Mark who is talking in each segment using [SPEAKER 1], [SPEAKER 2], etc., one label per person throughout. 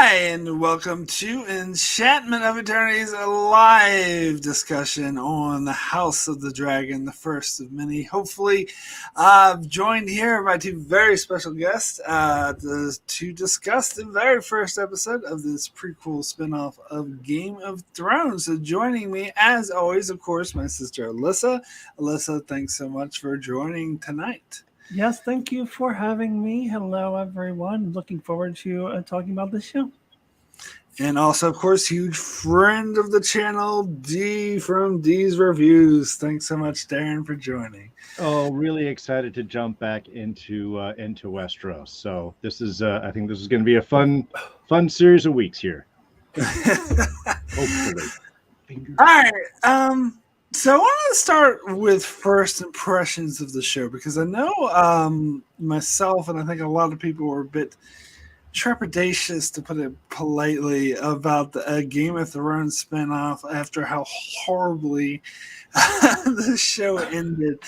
[SPEAKER 1] Hi, and welcome to Enchantment of Eternity's live discussion on the House of the Dragon, the first of many. Hopefully, joined here by two very special guests to discuss the very first episode of this prequel spinoff of Game of Thrones. So joining me, as always, of course, my sister Alyssa. Alyssa, thanks so much for joining tonight.
[SPEAKER 2] Yes, thank you for having me. Hello, everyone. Looking forward to talking about this show.
[SPEAKER 1] And also, of course, huge friend of the channel, D from D's Reviews. Thanks so much, Darrin, for joining.
[SPEAKER 3] Oh, really excited to jump back into Westeros. So this is, I think, this is going to be a fun series of weeks here. Hopefully.
[SPEAKER 1] All right. So I want to start with first impressions of the show because I know myself and I think a lot of people were a bit trepidatious, to put it politely, about the Game of Thrones spinoff after how horribly the show ended.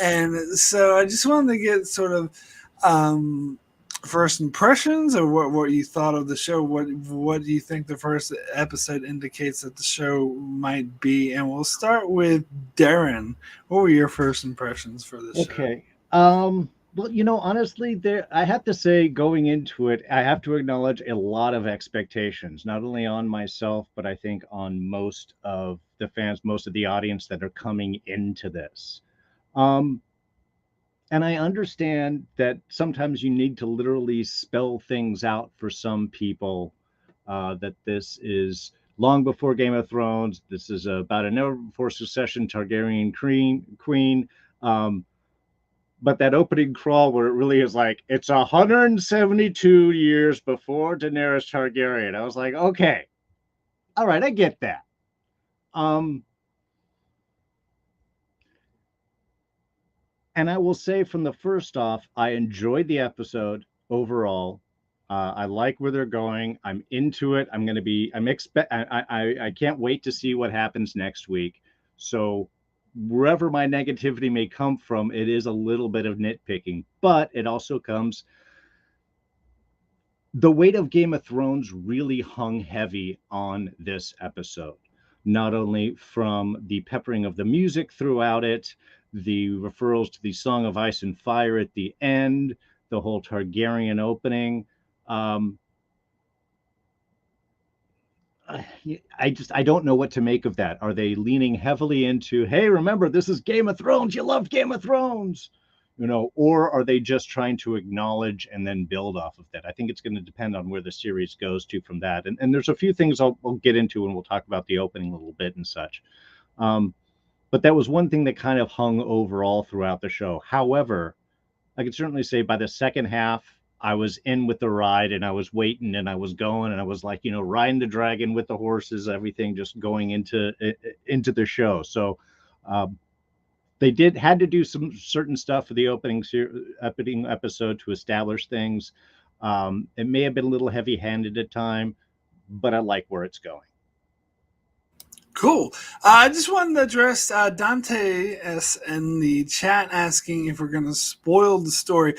[SPEAKER 1] And so I just wanted to get sort of first impressions or what you thought of the show. What do you think the first episode indicates that the show might be? And we'll start with Darrin. What were your first impressions for this show?
[SPEAKER 3] Okay. Well, honestly, I have to say, going into it, I have to acknowledge a lot of expectations, not only on myself, but I think on most of the fans, most of the audience that are coming into this. And I understand that sometimes you need to literally spell things out for some people, that this is long before Game of Thrones. This is about an never before succession Targaryen queen. But that opening crawl where it really is like, it's 172 years before Daenerys Targaryen. I was like, okay, all right, I get that. And I will say from the first off, I enjoyed the episode overall. I like where they're going. I'm into it. I can't wait to see what happens next week. So wherever my negativity may come from, it is a little bit of nitpicking, but it also comes. The weight of Game of Thrones really hung heavy on this episode, not only from the peppering of the music throughout it, the referrals to the Song of Ice and Fire at the end, the whole Targaryen opening. I don't know what to make of that. Are they leaning heavily into, hey, remember, this is Game of Thrones, you loved Game of Thrones, or are they just trying to acknowledge and then build off of that? I think it's going to depend on where the series goes to from that. And there's a few things I'll get into, and we'll talk about the opening a little bit and such. But that was one thing that kind of hung overall throughout the show. However, I can certainly say by the second half, I was in with the ride, and I was waiting, and I was going, and I was like, riding the dragon with the horses, everything just going into the show. So they had to do some certain stuff for the opening episode to establish things. It may have been a little heavy-handed at time, but I like where it's going.
[SPEAKER 1] Cool. I just wanted to address Dante S in the chat asking if we're going to spoil the story.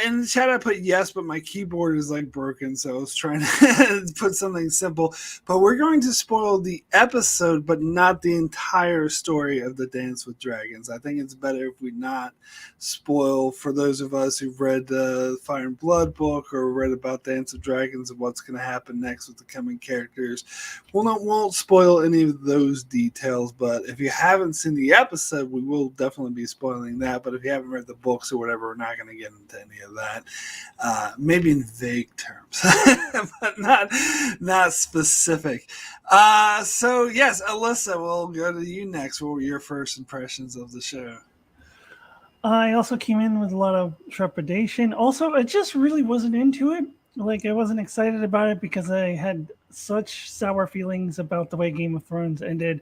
[SPEAKER 1] In the chat I put yes, but my keyboard is like broken, so I was trying to put something simple. But we're going to spoil the episode, but not the entire story of the Dance with Dragons. I think it's better if we not spoil for those of us who've read the Fire and Blood book or read about Dance with Dragons and what's going to happen next with the coming characters. Won't spoil any of those details, but if you haven't seen the episode, we will definitely be spoiling that. But if you haven't read the books or whatever, we're not going to get into any of that. Maybe in vague terms, but not specific. So yes, Alyssa, we'll go to you next. What were your first impressions of the show?
[SPEAKER 2] I also came in with a lot of trepidation. Also, I just really wasn't into it. Like, I wasn't excited about it because I had such sour feelings about the way Game of Thrones ended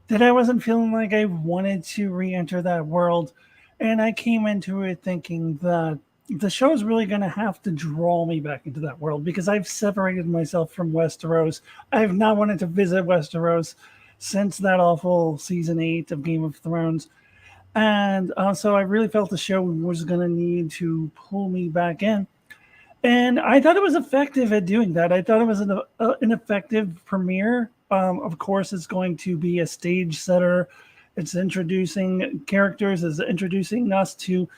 [SPEAKER 2] that I wasn't feeling like I wanted to re-enter that world. And I came into it thinking that the show is really going to have to draw me back into that world because I've separated myself from Westeros. I have not wanted to visit Westeros since that awful season 8 of Game of Thrones. And so I really felt the show was going to need to pull me back in. And I thought it was effective at doing that. I thought it was an effective premiere. Of course, it's going to be a stage setter. It's introducing characters, it's introducing us to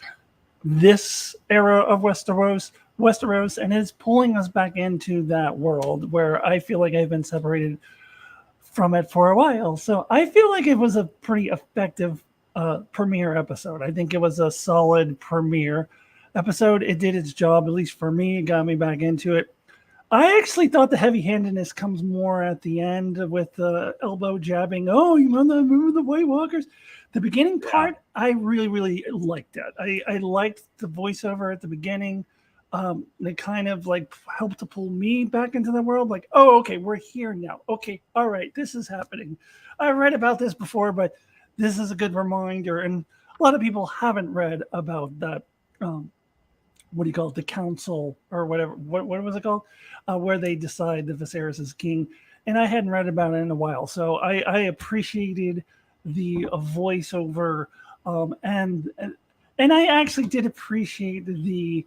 [SPEAKER 2] this era of Westeros, and it's pulling us back into that world where I feel like I've been separated from it for a while. So I feel like it was a pretty effective premiere episode. I think it was a solid premiere episode. It did its job, at least for me. It got me back into it. I actually thought the heavy-handedness comes more at the end with the elbow jabbing. Oh, you remember the White Walkers? The beginning part, I really, really liked that. I liked the voiceover at the beginning. They kind of like helped to pull me back into the world. Like, oh, okay, we're here now. Okay, all right, this is happening. I read about this before, but this is a good reminder. And a lot of people haven't read about that. What do you call it? The council or whatever. What was it called? Where they decide that Viserys is king. And I hadn't read about it in a while, so I appreciated the voiceover, and I actually did appreciate the.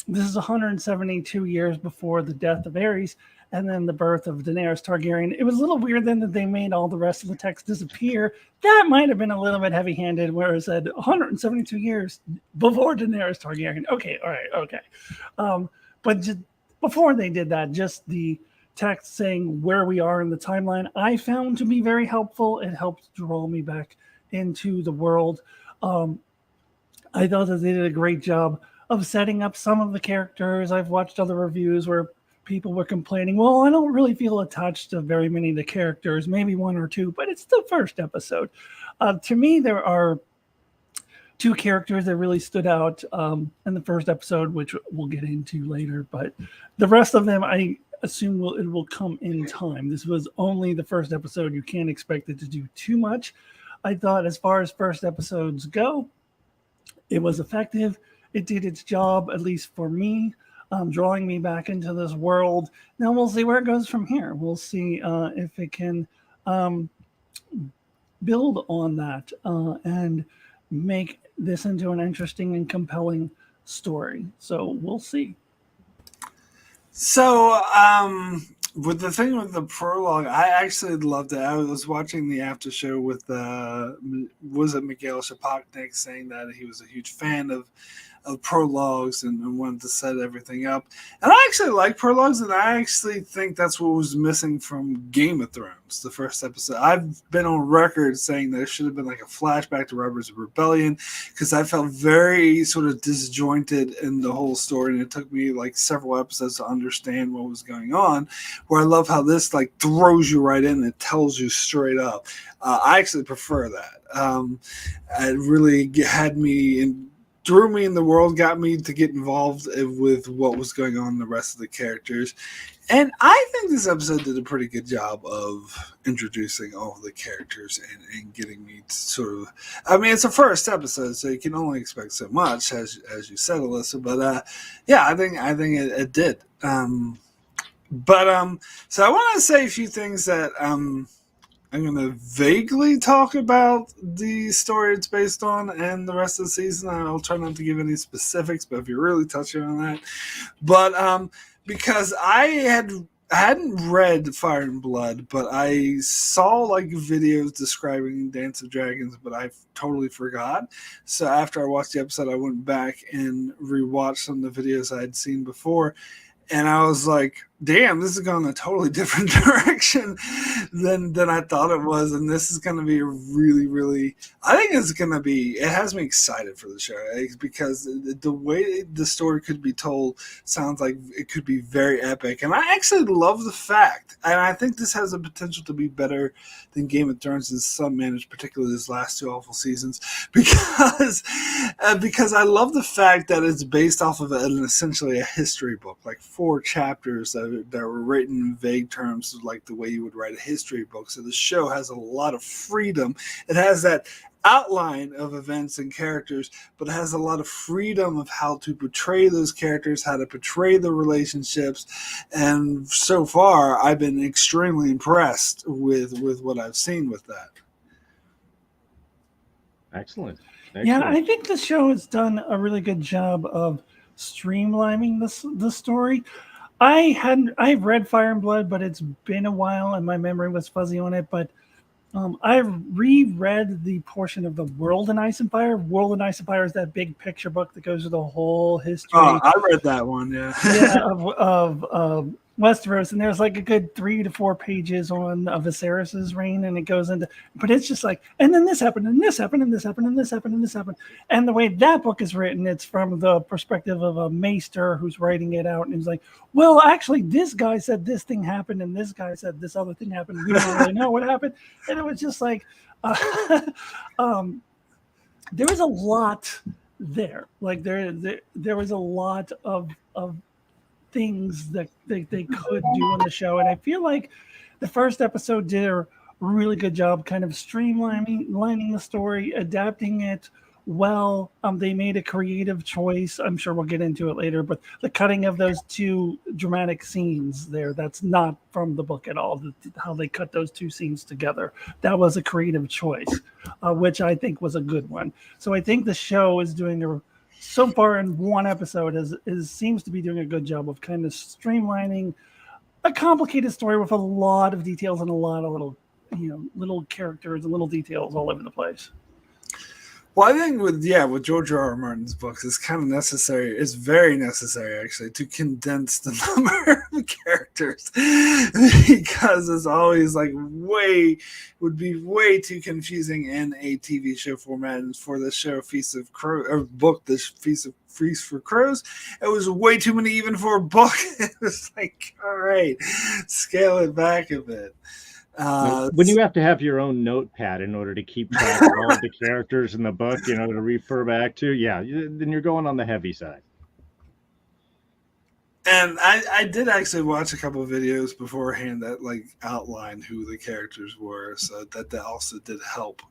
[SPEAKER 2] This is 172 years before the death of Ares and then the birth of Daenerys Targaryen. It was a little weird then that they made all the rest of the text disappear. That might have been a little bit heavy-handed, where it said 172 years before Daenerys Targaryen. Okay, all right, okay. But just before they did that, just the text saying where we are in the timeline, I found to be very helpful. It helped draw me back into the world. I thought that they did a great job of setting up some of the characters. I've watched other reviews where people were complaining, well, I don't really feel attached to very many of the characters, maybe one or two, but it's the first episode. To me, there are two characters that really stood out in the first episode, which we'll get into later, but the rest of them, I assume it will come in time. This was only the first episode. You can't expect it to do too much. I thought as far as first episodes go, it was effective. It did its job, at least for me, drawing me back into this world. Now we'll see where it goes from here. We'll see if it can build on that and make this into an interesting and compelling story. So we'll see.
[SPEAKER 1] So, with the thing with the prologue, I actually loved it. I was watching the after show with was it Mikhail Shapoknik saying that he was a huge fan of prologues and wanted to set everything up. And I actually like prologues, and I actually think that's what was missing from Game of Thrones, the first episode. I've been on record saying there should have been like a flashback to Robert's Rebellion, because I felt very sort of disjointed in the whole story, and it took me like several episodes to understand what was going on, where I love how this like throws you right in and tells you straight up. I actually prefer that. It really had me threw me in the world, got me to get involved with what was going on in the rest of the characters. And I think this episode did a pretty good job of introducing all of the characters and getting me to sort of, I mean, it's a first episode, so you can only expect so much, as you said, Alyssa. But yeah, I think it did. So I want to say a few things that I'm going to vaguely talk about the story it's based on and the rest of the season. I'll try not to give any specifics, but if you're really touching on that. But because I hadn't read Fire and Blood, but I saw like videos describing Dance of Dragons, but I totally forgot. So after I watched the episode, I went back and rewatched some of the videos I had seen before. And I was like, damn, this is going a totally different direction than I thought it was. And this is going to be a really, really, I think it's going to be, it has me excited for the show, because the way the story could be told sounds like it could be very epic. And I actually love the fact, and I think this has the potential to be better than Game of Thrones in some manners, particularly these last two awful seasons, because I love the fact that it's based off of essentially a history book, like 4 chapters that were written in vague terms, like the way you would write a history book. So the show has a lot of freedom. It has that outline of events and characters, but it has a lot of freedom of how to portray those characters, how to portray the relationships. And so far, I've been extremely impressed with what I've seen with that.
[SPEAKER 3] Excellent.
[SPEAKER 2] Yeah, I think the show has done a really good job of streamlining the story. I've read Fire and Blood, but it's been a while and my memory was fuzzy on it. But I've reread the portion of the World in Ice and Fire. World in Ice and Fire is that big picture book that goes through the whole history.
[SPEAKER 1] Oh, I read that one, yeah.
[SPEAKER 2] of Westeros, and there's like a good 3 to 4 pages on Viserys's reign, and it goes into, but it's just like, and then this happened, and this happened, and this happened, and this happened, and this happened. And the way that book is written, it's from the perspective of a maester who's writing it out, and he's like, well, actually, this guy said this thing happened, and this guy said this other thing happened. We don't really know what happened. And it was just like, there was a lot there. Like there was a lot of things that they could do on the show, and I feel like the first episode did a really good job kind of streamlining the story, adapting it well. They made a creative choice. I'm sure we'll get into it later, but the cutting of those 2 dramatic scenes there, that's not from the book at all. How they cut those 2 scenes together, that was a creative choice, which I think was a good one. So I think the show is doing so far in one episode seems to be doing a good job of kind of streamlining a complicated story with a lot of details and a lot of little characters and little details all over the place.
[SPEAKER 1] Well, I think with George R.R. Martin's books, it's kind of necessary. It's very necessary, actually, to condense the number of characters because it's always like would be way too confusing in a TV show format. And for the show Feast of Crows, or book, the Feast for Crows, it was way too many even for a book. It was like, all right, scale it back a bit.
[SPEAKER 3] When you have to have your own notepad in order to keep track of all of the characters in the book, to refer back to, then you're going on the heavy side.
[SPEAKER 1] And I did actually watch a couple of videos beforehand that like outlined who the characters were, so that also did help.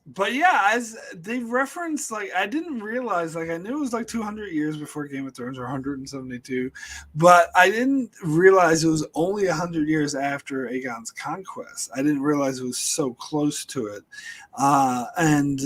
[SPEAKER 1] But yeah, as they referenced, like, I didn't realize, like, I knew it was like 200 years before Game of Thrones, or 172, but I didn't realize it was only 100 years after Aegon's conquest. I didn't realize it was so close to it. And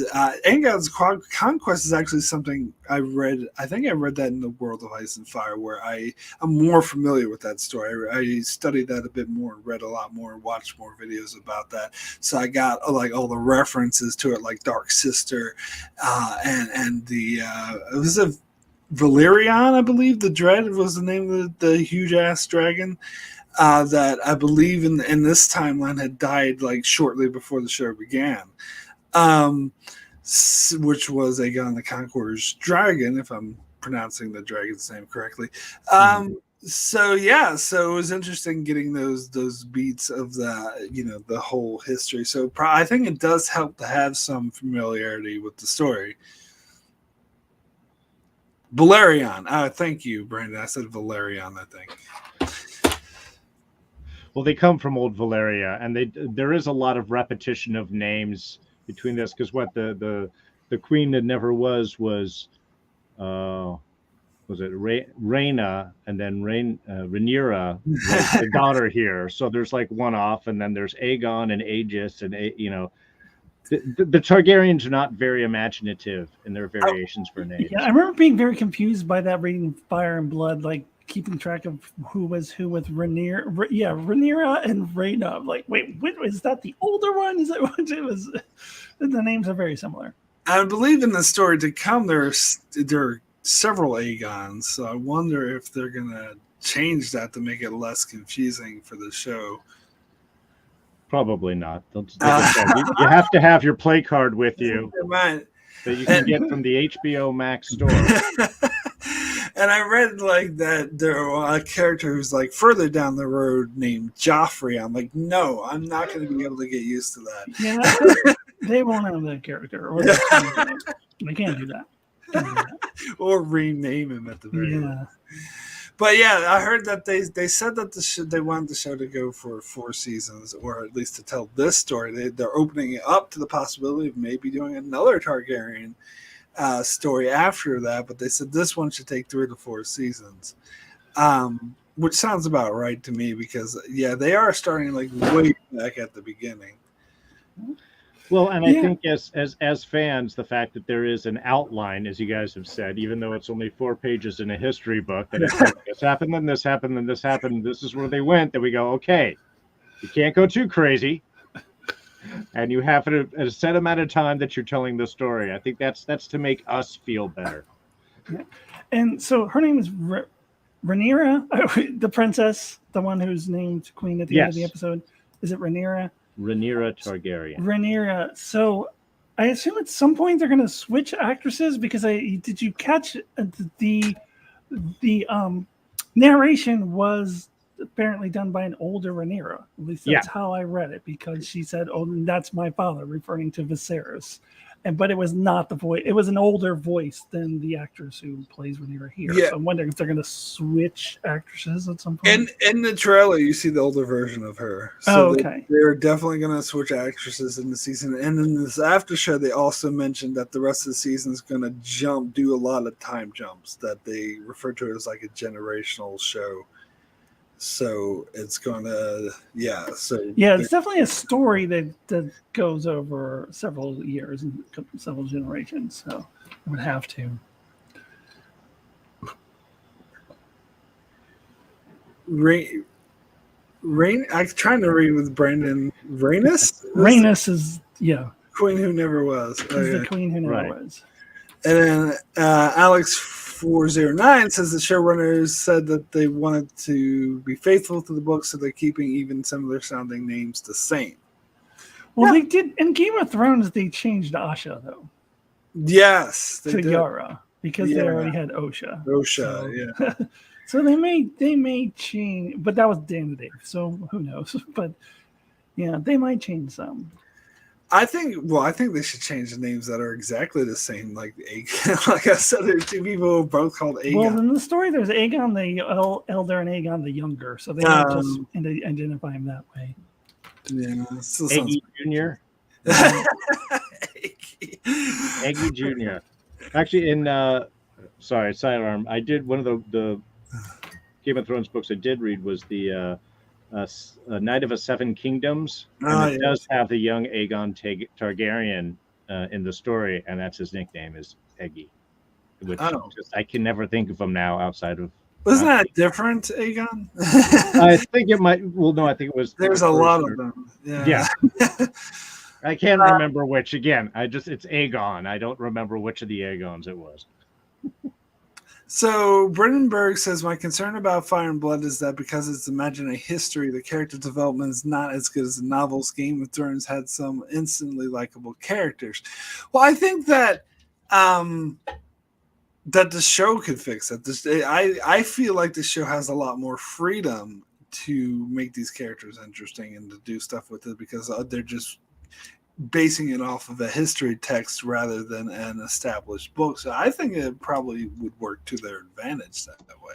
[SPEAKER 1] Aegon's conquest is actually something I read. I think I read that in the World of Ice and Fire, where I'm more familiar with that story. I studied that a bit more, read a lot more, watched more videos about that. So I got like all the references to it, like Dark Sister, and the it was a Valerian, I believe. The Dread was the name of the huge ass dragon that I believe in this timeline had died like shortly before the show began, which was Aegon the Conqueror's dragon, if I'm pronouncing the dragon's name correctly. So it was interesting getting those beats of the whole history. So I think it does help to have some familiarity with the story. Valerian. Thank you, Brandon. I said Valerian, I think.
[SPEAKER 3] Well, they come from Old Valeria, and there is a lot of repetition of names between this, because what the queen that never was it Rhaena, and then Rhaenyra, the daughter here. So there's like one off, and then there's Aegon and Aegis, and the Targaryens are not very imaginative in their variations for names.
[SPEAKER 2] Yeah, I remember being very confused by that reading Fire and Blood, like keeping track of who was who with Rhaenyra and Rhaena. Like, wait, is that the older one? Is that what it was? The names are very similar.
[SPEAKER 1] I believe in the story to come, there are several Aegons, so I wonder if they're gonna change that to make it less confusing for the show.
[SPEAKER 3] Probably not. You have to have your play card with you
[SPEAKER 1] that
[SPEAKER 3] you can get from the HBO Max store.
[SPEAKER 1] And I read like that there was a character who's like further down the road named Joffrey. I'm like, no, I'm not going to be able to get used to that.
[SPEAKER 2] Yeah, they won't have that character. Or they can't do that.
[SPEAKER 1] Or rename him at the very end. But yeah, I heard that they said that they wanted the show to go for 4 seasons, or at least to tell this story. They're opening it up to the possibility of maybe doing another Targaryen story after that. But they said this one should take 3 to 4 seasons, which sounds about right to me, because they are starting like way back at the beginning.
[SPEAKER 3] Well, and I
[SPEAKER 2] Yeah.
[SPEAKER 3] think as fans, the fact that there is an outline, as you guys have said, even though it's only 4 pages in a history book, that it's like this happened, then this happened, then this happened, this is where they went, then we go, okay, you can't go too crazy. And you have a set amount of time that you're telling the story. I think that's to make us feel better.
[SPEAKER 2] Yeah. And so her name is Rhaenyra, the princess, the one who's named queen at the end of the
[SPEAKER 3] Yes.
[SPEAKER 2] episode. Is it Rhaenyra?
[SPEAKER 3] Rhaenyra Targaryen.
[SPEAKER 2] Rhaenyra. So I assume at some point they're going to switch actresses because did you catch the narration was apparently done by an older Rhaenyra. At least that's how I read it, because she said, "Oh, that's my father," referring to Viserys. But it was not the voice. It was an older voice than the actress who plays Rhaenyra here.
[SPEAKER 1] Yeah.
[SPEAKER 2] So I'm wondering if they're going to switch actresses at some point.
[SPEAKER 1] And in the trailer, you see the older version of her. So
[SPEAKER 2] okay.
[SPEAKER 1] they're definitely going to switch actresses in the season. And in this after show, they also mentioned that the rest of the season is going to do a lot of time jumps that they refer to as like a generational show. So it's going to, it's
[SPEAKER 2] definitely a story that goes over several years and several generations. So it would have to.
[SPEAKER 1] I'm trying to read with Brandon.
[SPEAKER 2] Rhaenys is,
[SPEAKER 1] Queen Who Never Was.
[SPEAKER 2] She's the queen who never was.
[SPEAKER 1] And then Alex409 says the showrunners said that they wanted to be faithful to the book, so they're keeping even similar sounding names the same.
[SPEAKER 2] Well, they did in Game of Thrones. They changed Asha though.
[SPEAKER 1] Yes,
[SPEAKER 2] to Yara, because they already had Osha.
[SPEAKER 1] Yeah.
[SPEAKER 2] So they may change, but that was Dan and Dave, so who knows? But yeah, they might change some.
[SPEAKER 1] I think they should change the names that are exactly the same. Like like I said, there's two people who are both called Aegon.
[SPEAKER 2] Well, in the story, there's Aegon the elder and Aegon the younger, so they might just identify him that way.
[SPEAKER 1] Yeah,
[SPEAKER 3] Eggy Jr. Eggy Jr. Actually, in sidearm, I did one of the Game of Thrones books I did read was the Knight of the Seven Kingdoms, and it does have the young Aegon Targaryen in the story, and that's his nickname is Eggy, which I can never think of him now outside of.
[SPEAKER 1] Wasn't that a different Aegon?
[SPEAKER 3] I think it might. Well, no, I think it was.
[SPEAKER 1] There's a lot of them. Yeah.
[SPEAKER 3] I can't remember which. Again, it's Aegon. I don't remember which of the Aegons it was.
[SPEAKER 1] So Brendan Berg says, my concern about Fire and Blood is that because it's imaginary history, the character development is not as good as the novels. Game of Thrones had some instantly likable characters. Well, I think that that the show could fix it. I feel like the show has a lot more freedom to make these characters interesting and to do stuff with it because they're just basing it off of a history text rather than an established book. So I think it probably would work to their advantage that way.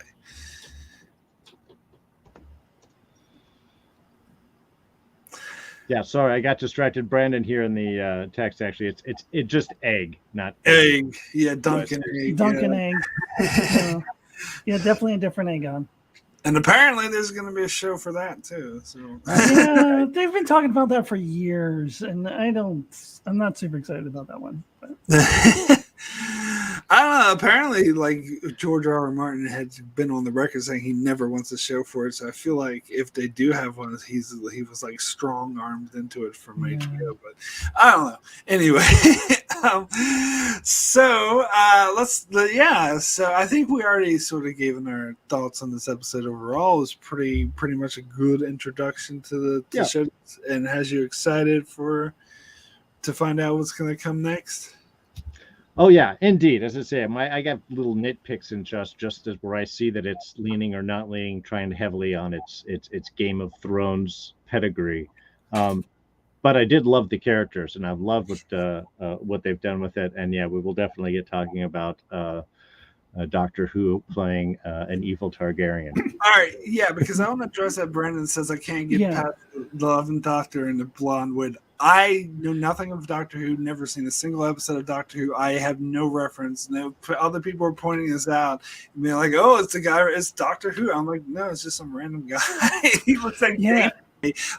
[SPEAKER 3] Yeah, sorry, I got distracted. Brandon here in the text. Actually, it's just egg, not
[SPEAKER 1] egg. Yeah, Duncan egg.
[SPEAKER 2] Duncan egg. Yeah, definitely a different Aegon.
[SPEAKER 1] And apparently, there's going to be a show for that too. So
[SPEAKER 2] yeah, they've been talking about that for years, and I'm not super excited about that one. But.
[SPEAKER 1] I don't know. Apparently, like George R. R. Martin had been on the record saying he never wants a show for it. So I feel like if they do have one, he was like strong armed into it from HBO. But I don't know. Anyway, so I think we already sort of gave our thoughts on this episode overall. It was pretty much a good introduction to the show, and has you excited to find out what's going to come next.
[SPEAKER 3] Oh yeah, indeed. As I say, I got little nitpicks in just as where I see that it's leaning or not leaning, trying heavily on its Game of Thrones pedigree. But I did love the characters, and I've loved what they've done with it. And yeah, we will definitely get talking about Doctor Who playing an evil Targaryen.
[SPEAKER 1] All right, yeah, because I want to address that. Brandon says I can't get past the 11th Doctor and the blonde wig. I know nothing of Doctor Who, never seen a single episode of Doctor Who. I have no reference. No, other people are pointing this out and being like, oh, it's the guy, it's Doctor Who. I'm like, no, it's just some random guy. He looks like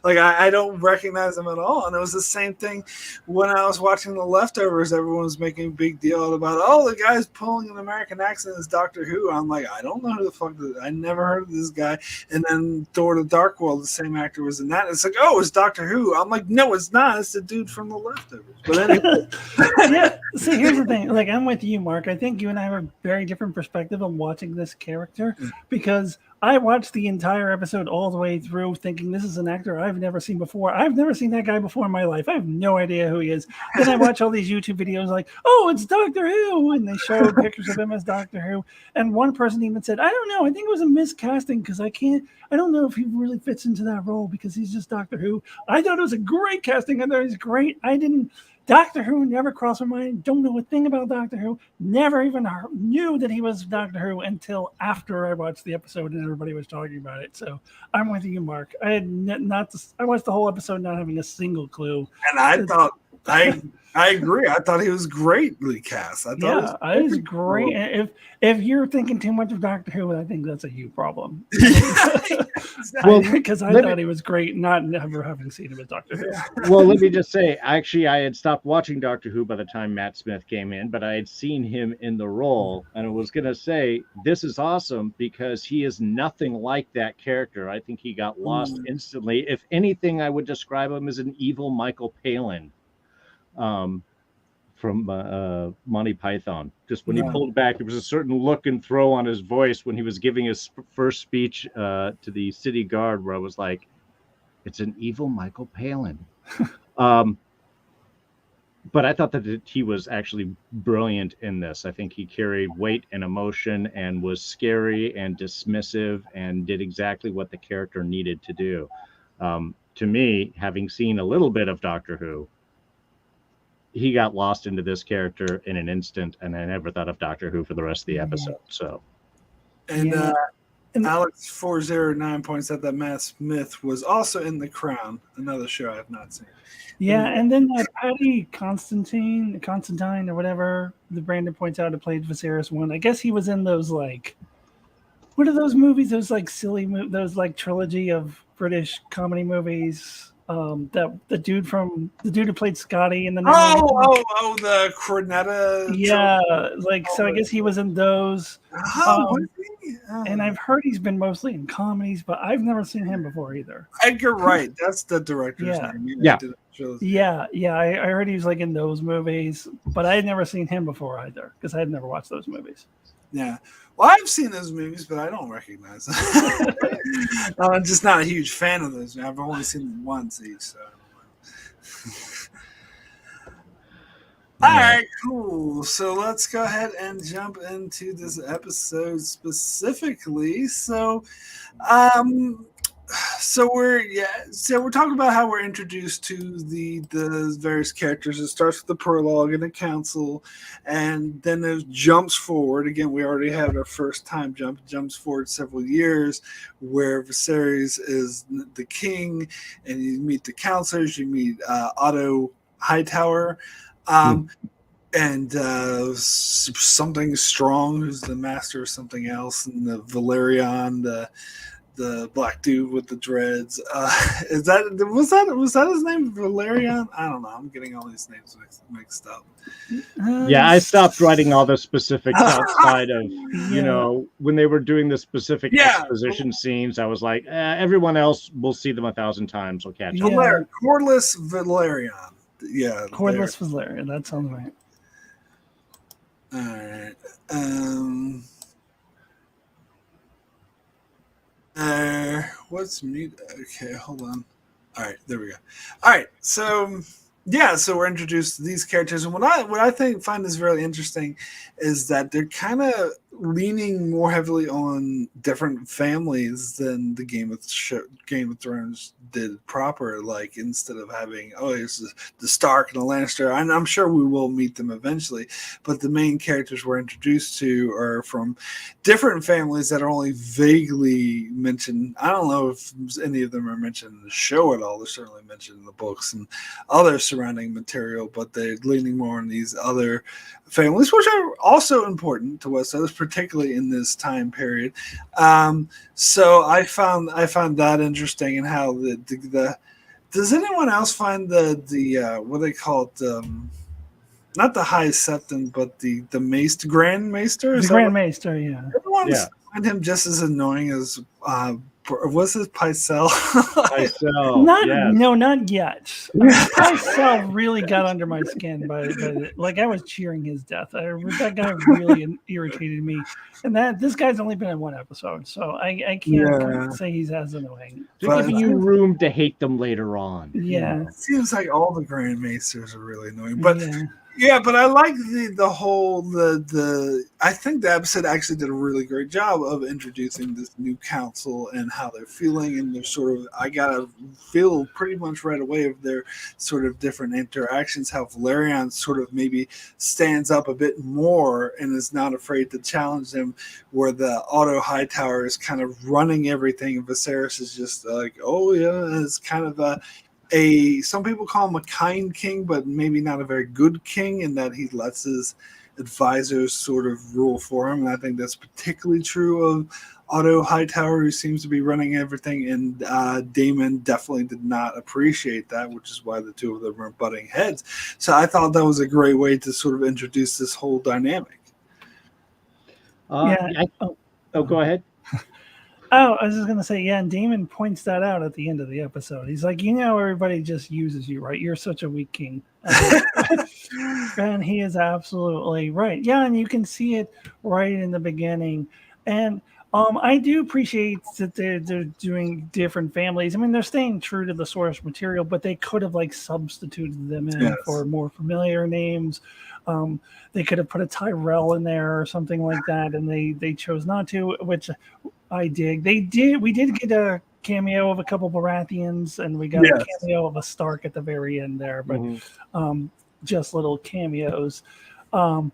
[SPEAKER 1] Like I don't recognize him at all. And it was the same thing when I was watching The Leftovers. Everyone was making a big deal about, oh, the guy's pulling an American accent is Doctor Who. I'm like, I don't know who the fuck I never heard of this guy. And then Thor: The Dark World, the same actor was in that. It's like, oh, it's Doctor Who. I'm like, no, it's not. It's the dude from The Leftovers. But anyway.
[SPEAKER 2] Yeah, see, here's the thing. Like, I'm with you, Mark. I think you and I have a very different perspective on watching this character because I watched the entire episode all the way through thinking this is an actor I've never seen before. I've never seen that guy before in my life. I have no idea who he is. Then I watch all these YouTube videos like, oh, it's Doctor Who. And they showed pictures of him as Doctor Who. And one person even said, I don't know. I think it was a miscasting because I don't know if he really fits into that role because he's just Doctor Who. I thought it was a great casting. I thought it was great. Doctor Who never crossed my mind. Don't know a thing about Doctor Who. Never even knew that he was Doctor Who until after I watched the episode and everybody was talking about it. So I'm with you, Mark. I watched the whole episode not having a single clue.
[SPEAKER 1] And I thought I agree. I thought he was greatly cast. I thought
[SPEAKER 2] it was great. Cool. If you're thinking too much of Doctor Who, I think that's a you problem. Well, because I thought he was great, not never having seen him as Doctor Who.
[SPEAKER 3] Well, let me just say, actually, I had stopped watching Doctor Who by the time Matt Smith came in, but I had seen him in the role, and I was going to say, this is awesome because he is nothing like that character. I think he got lost instantly. If anything, I would describe him as an evil Michael Palin. From Monty Python. Just when he pulled back, there was a certain look and throw on his voice when he was giving his first speech to the city guard, where I was like, it's an evil Michael Palin. But I thought that he was actually brilliant in this. I think he carried weight and emotion and was scary and dismissive and did exactly what the character needed to do. To me, having seen a little bit of Doctor Who, he got lost into this character in an instant, and I never thought of Doctor Who for the rest of the episode. So,
[SPEAKER 1] and Alex 409 points out that Matt Smith was also in The Crown, another show I have not seen.
[SPEAKER 2] Yeah, and then Paddy Constantine or whatever the Brandon points out, who played Viserys one. I guess he was in those what are those movies? Those silly those trilogy of British comedy movies. That the dude who played Scotty in the
[SPEAKER 1] the Cornetta.
[SPEAKER 2] Yeah, so I guess he was in those. And I've heard he's been mostly in comedies, but I've never seen him before either.
[SPEAKER 1] Edgar Wright, that's the director's name.
[SPEAKER 2] Yeah. I heard he was in those movies, but I had never seen him before either because I had never watched those movies.
[SPEAKER 1] Yeah. Well, I've seen those movies, but I don't recognize them. I'm just not a huge fan of those. I've only seen them once each. So. All right, cool. So let's go ahead and jump into this episode specifically. So we're talking about how we're introduced to the various characters. It starts with the prologue and the council, and then it jumps forward. Again, we already had our first time jump. It jumps forward several years, where Viserys is the king, and you meet the counselors. You meet Otto Hightower, and something strong, who's the master of something else, and the Valerian, the black dude with the dreads. Was that his name, Valerian? I don't know. I'm getting all these names mixed up.
[SPEAKER 3] Yeah, I stopped writing all the specifics outside of, when they were doing the specific exposition scenes. I was like, everyone else, we'll see them 1,000 times. We'll catch up.
[SPEAKER 1] Cordless Valerian. Yeah.
[SPEAKER 2] Cordless Valerian. That sounds right.
[SPEAKER 1] All right. What's mute? Okay, hold on. All right, there we go. All right, so we're introduced to these characters, and what I find is really interesting is that they're kind of leaning more heavily on different families than the Game of Thrones did proper. Like, instead of having here's the Stark and the Lannister, and I'm sure we will meet them eventually, but the main characters we're introduced to are from different families that are only vaguely mentioned. I don't know if any of them are mentioned in the show at all. They're certainly mentioned in the books and others. surrounding material, but they're leaning more on these other families, which are also important to Westeros, particularly in this time period. So I found that interesting, and how the does anyone else find the what they call it? Not the High Septon, but the Grand Maester.
[SPEAKER 2] The Grand Maester, yeah.
[SPEAKER 1] Everyone
[SPEAKER 3] Yeah.
[SPEAKER 1] find him just as annoying as was it Pycelle?
[SPEAKER 3] Pycelle, yes.
[SPEAKER 2] No, not yet. Pycelle really got under my skin, but like I was cheering his death. That guy really irritated me, and this guy's only been in one episode, so I can't say he's as annoying.
[SPEAKER 3] They're giving you room to hate them later on.
[SPEAKER 2] Yeah,
[SPEAKER 1] it seems like all the Grand Maesters are really annoying, but. Yeah, but I like the whole I think the episode actually did a really great job of introducing this new council and how they're feeling, and they're sort of, I gotta feel pretty much right away of their sort of different interactions, how Valerian sort of maybe stands up a bit more and is not afraid to challenge them, where the Otto Hightower is kind of running everything and Viserys is just like, oh yeah, it's kind of some people call him a kind king, but maybe not a very good king, in that he lets his advisors sort of rule for him. And I think that's particularly true of Otto Hightower, who seems to be running everything. And Daemon definitely did not appreciate that, which is why the two of them are butting heads. So I thought that was a great way to sort of introduce this whole dynamic.
[SPEAKER 3] Go ahead.
[SPEAKER 2] Oh, I was just going to say, yeah, and Daemon points that out at the end of the episode. He's like, everybody just uses you, right? You're such a weak king. And he is absolutely right. Yeah, and you can see it right in the beginning. And I do appreciate that they're doing different families. I mean, they're staying true to the source material, but they could have, substituted them in for more familiar names. They could have put a Tyrell in there or something like that, and they chose not to, which I dig. We did get a cameo of a couple Baratheons, and we got a cameo of a Stark at the very end there, but just little cameos. I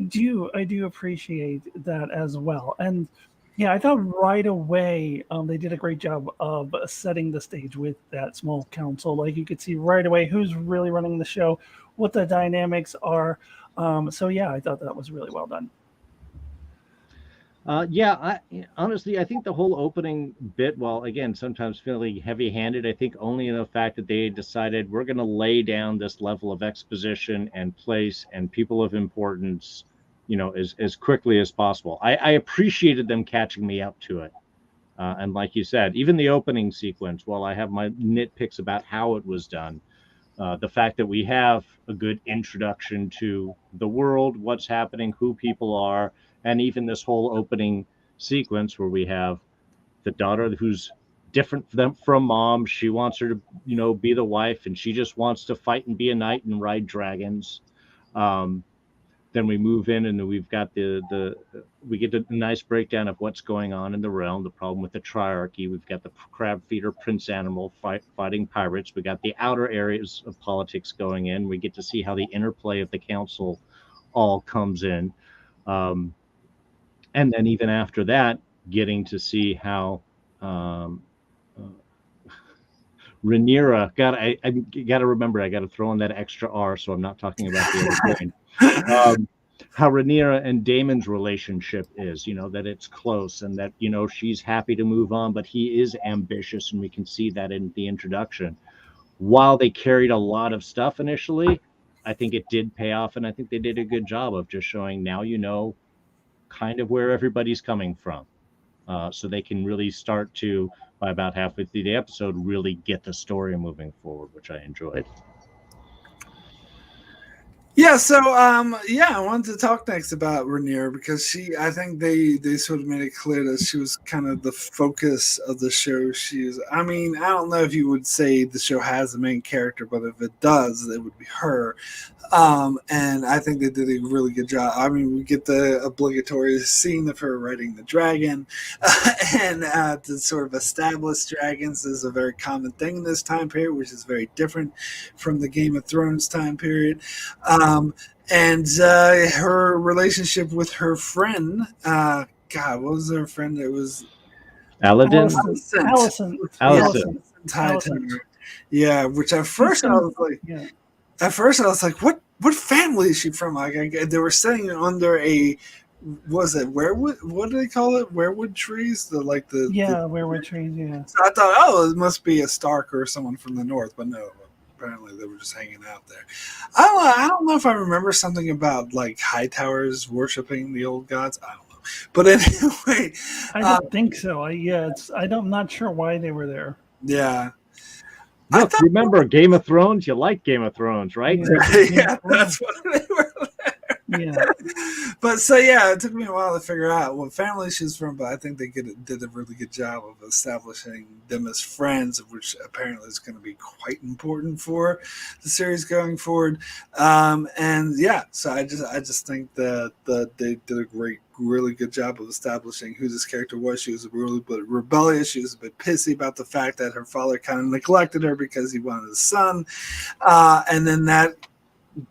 [SPEAKER 2] do appreciate that as well. And yeah, I thought right away they did a great job of setting the stage with that small council. Like, you could see right away who's really running the show, what the dynamics are. I thought that was really well done.
[SPEAKER 3] Honestly, I think the whole opening bit, while again sometimes feeling heavy-handed, I think only in the fact that they decided we're going to lay down this level of exposition and place and people of importance, as quickly as possible. I appreciated them catching me up to it, and like you said, even the opening sequence, while I have my nitpicks about how it was done, the fact that we have a good introduction to the world, what's happening, who people are. And even this whole opening sequence where we have the daughter who's different from mom. She wants her to, be the wife, and she just wants to fight and be a knight and ride dragons. Then we move in, and we've got we get a nice breakdown of what's going on in the realm, the problem with the triarchy. We've got the crab feeder prince animal fighting pirates. We got the outer areas of politics going in. We get to see how the interplay of the council all comes in. And then even after that, getting to see how Rhaenyra I got to remember, I got to throw in that extra R, so I'm not talking about the other thing. How Rhaenyra and Daemon's relationship is, that it's close, and that, she's happy to move on, but he is ambitious, and we can see that in the introduction. While they carried a lot of stuff initially, I think it did pay off, and I think they did a good job of just showing now kind of where everybody's coming from, so they can really start to, by about halfway through the episode, really get the story moving forward, which I enjoyed.
[SPEAKER 1] Yeah, so I wanted to talk next about Rhaenyra, because I think they sort of made it clear that she was kind of the focus of the show. I don't know if you would say the show has a main character, but if it does, it would be her. And I think they did a really good job. We get the obligatory scene of her riding the dragon, and to sort of establish dragons is a very common thing in this time period, which is very different from the Game of Thrones time period. And her relationship with her friend, what was her friend? It was
[SPEAKER 3] Alicent.
[SPEAKER 2] Alicent.
[SPEAKER 1] Yeah, which at first I was like, what family is she from? Like, they were sitting under a, was it werewood? What do they call it? Werewood trees?
[SPEAKER 2] Werewood trees. Yeah.
[SPEAKER 1] So I thought, oh, it must be a Stark or someone from the north, but no. Apparently, they were just hanging out there. I don't know if I remember something about like Hightowers worshiping the old gods. I don't know, but anyway,
[SPEAKER 2] I don't think so. I'm not sure why they were there.
[SPEAKER 1] Yeah.
[SPEAKER 3] Look, remember Game of Thrones? You like Game of Thrones, right?
[SPEAKER 1] Yeah, that's what they were there.
[SPEAKER 2] Yeah.
[SPEAKER 1] But so, yeah, it took me a while to figure out what family she's from, but I think they did a really good job of establishing them as friends, which apparently is going to be quite important for the series going forward. And yeah, so I just think that they did a really good job of establishing who this character was. She was really rebellious. She was a bit pissy about the fact that her father kind of neglected her because he wanted a son. And then that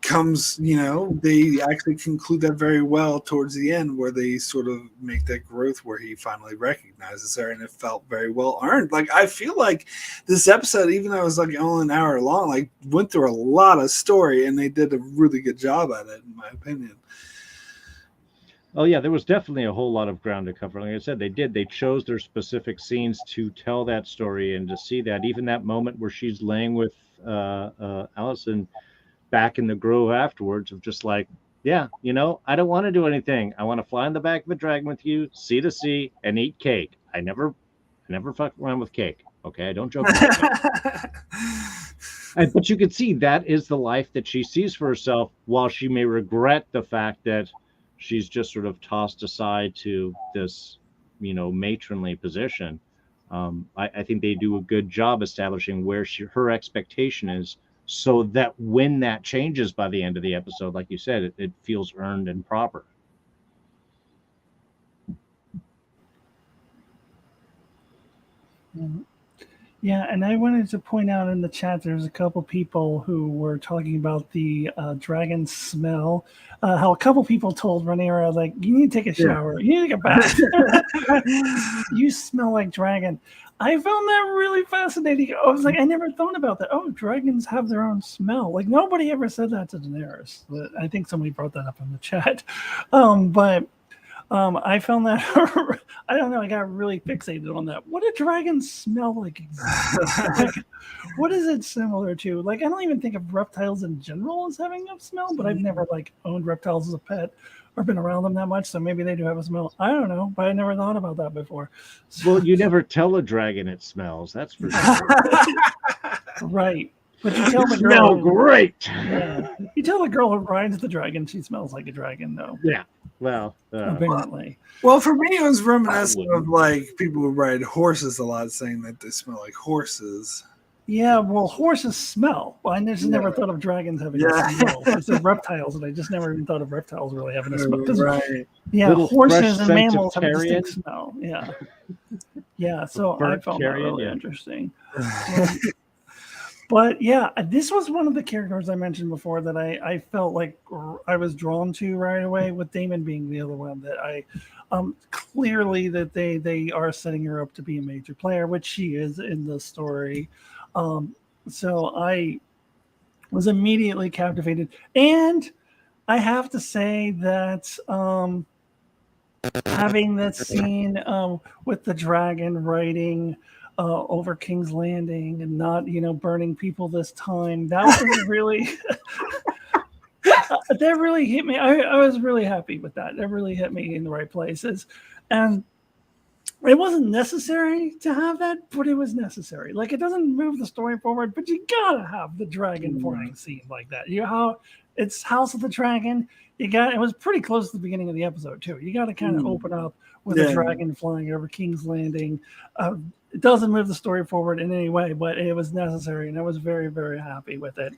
[SPEAKER 1] comes, they actually conclude that very well towards the end, where they sort of make that growth where he finally recognizes her, and it felt very well earned. Like, I feel like this episode, even though it was like only an hour long, like went through a lot of story, and they did a really good job at it, in my opinion.
[SPEAKER 3] Oh yeah, there was definitely a whole lot of ground to cover. Like I said, they chose their specific scenes to tell that story, and to see that, even that moment where she's laying with Allison back in the grove afterwards, of just like, yeah, I don't want to do anything. I want to fly on the back of a dragon with you, sea to sea, and eat cake. I never fuck around with cake. Okay, I don't joke about it. But you can see that is the life that she sees for herself, while she may regret the fact that she's just sort of tossed aside to this, matronly position. I think they do a good job establishing where her expectation is, so that when that changes by the end of the episode, like you said, it feels earned and proper.
[SPEAKER 2] Yeah, and I wanted to point out in the chat, there's a couple people who were talking about the dragon smell. How a couple people told Rhaenyra, like, you need to take a shower. You need to get back. You smell like dragon. I found that really fascinating. I was like, I never thought about that. Oh, dragons have their own smell. Like, nobody ever said that to Daenerys. But I think somebody brought that up in the chat. But I found that, I don't know, I got really fixated on that. What do dragons smell like exactly? Like, what is it similar to? Like, I don't even think of reptiles in general as having a smell, but I've never owned reptiles as a pet or been around them that much, so maybe they do have a smell. I don't know, but I never thought about that before. So,
[SPEAKER 3] well, you never tell a dragon it smells, that's for sure.
[SPEAKER 2] Right. But you tell the girl.
[SPEAKER 3] Smell great.
[SPEAKER 2] Yeah. You tell the girl who rides the dragon she smells like a dragon, though.
[SPEAKER 3] Yeah. Well,
[SPEAKER 2] apparently.
[SPEAKER 1] Well, for me, it was reminiscent of like people who ride horses a lot, saying that they smell like horses.
[SPEAKER 2] Yeah, well, horses smell. Well, I just never thought of dragons having a smell. I said reptiles, and I just never even thought of reptiles really having a smell.
[SPEAKER 1] Right.
[SPEAKER 2] Yeah,
[SPEAKER 3] little
[SPEAKER 2] horses and
[SPEAKER 3] scent
[SPEAKER 2] mammals
[SPEAKER 3] of
[SPEAKER 2] have a
[SPEAKER 3] carrion.
[SPEAKER 2] distinct smell. Yeah. Yeah, so I
[SPEAKER 3] Burnt
[SPEAKER 2] found
[SPEAKER 3] carrion,
[SPEAKER 2] that really
[SPEAKER 3] yeah.
[SPEAKER 2] interesting. But yeah, this was one of the characters I mentioned before that I felt like I was drawn to right away, with Daemon being the other one that I clearly that they are setting her up to be a major player, which she is in the story. So I was immediately captivated, and I have to say that having that scene with the dragon riding over King's Landing and not, burning people this time, that was really that really hit me. I was really happy with that. That really hit me in the right places, and it wasn't necessary to have that, but it was necessary. Like, it doesn't move the story forward, but you gotta have the dragon flying scene like that. It's House of the Dragon. It was pretty close to the beginning of the episode too. You got to kind of open up with a dragon flying over King's Landing. It doesn't move the story forward in any way, but it was necessary, and I was very, very happy with it.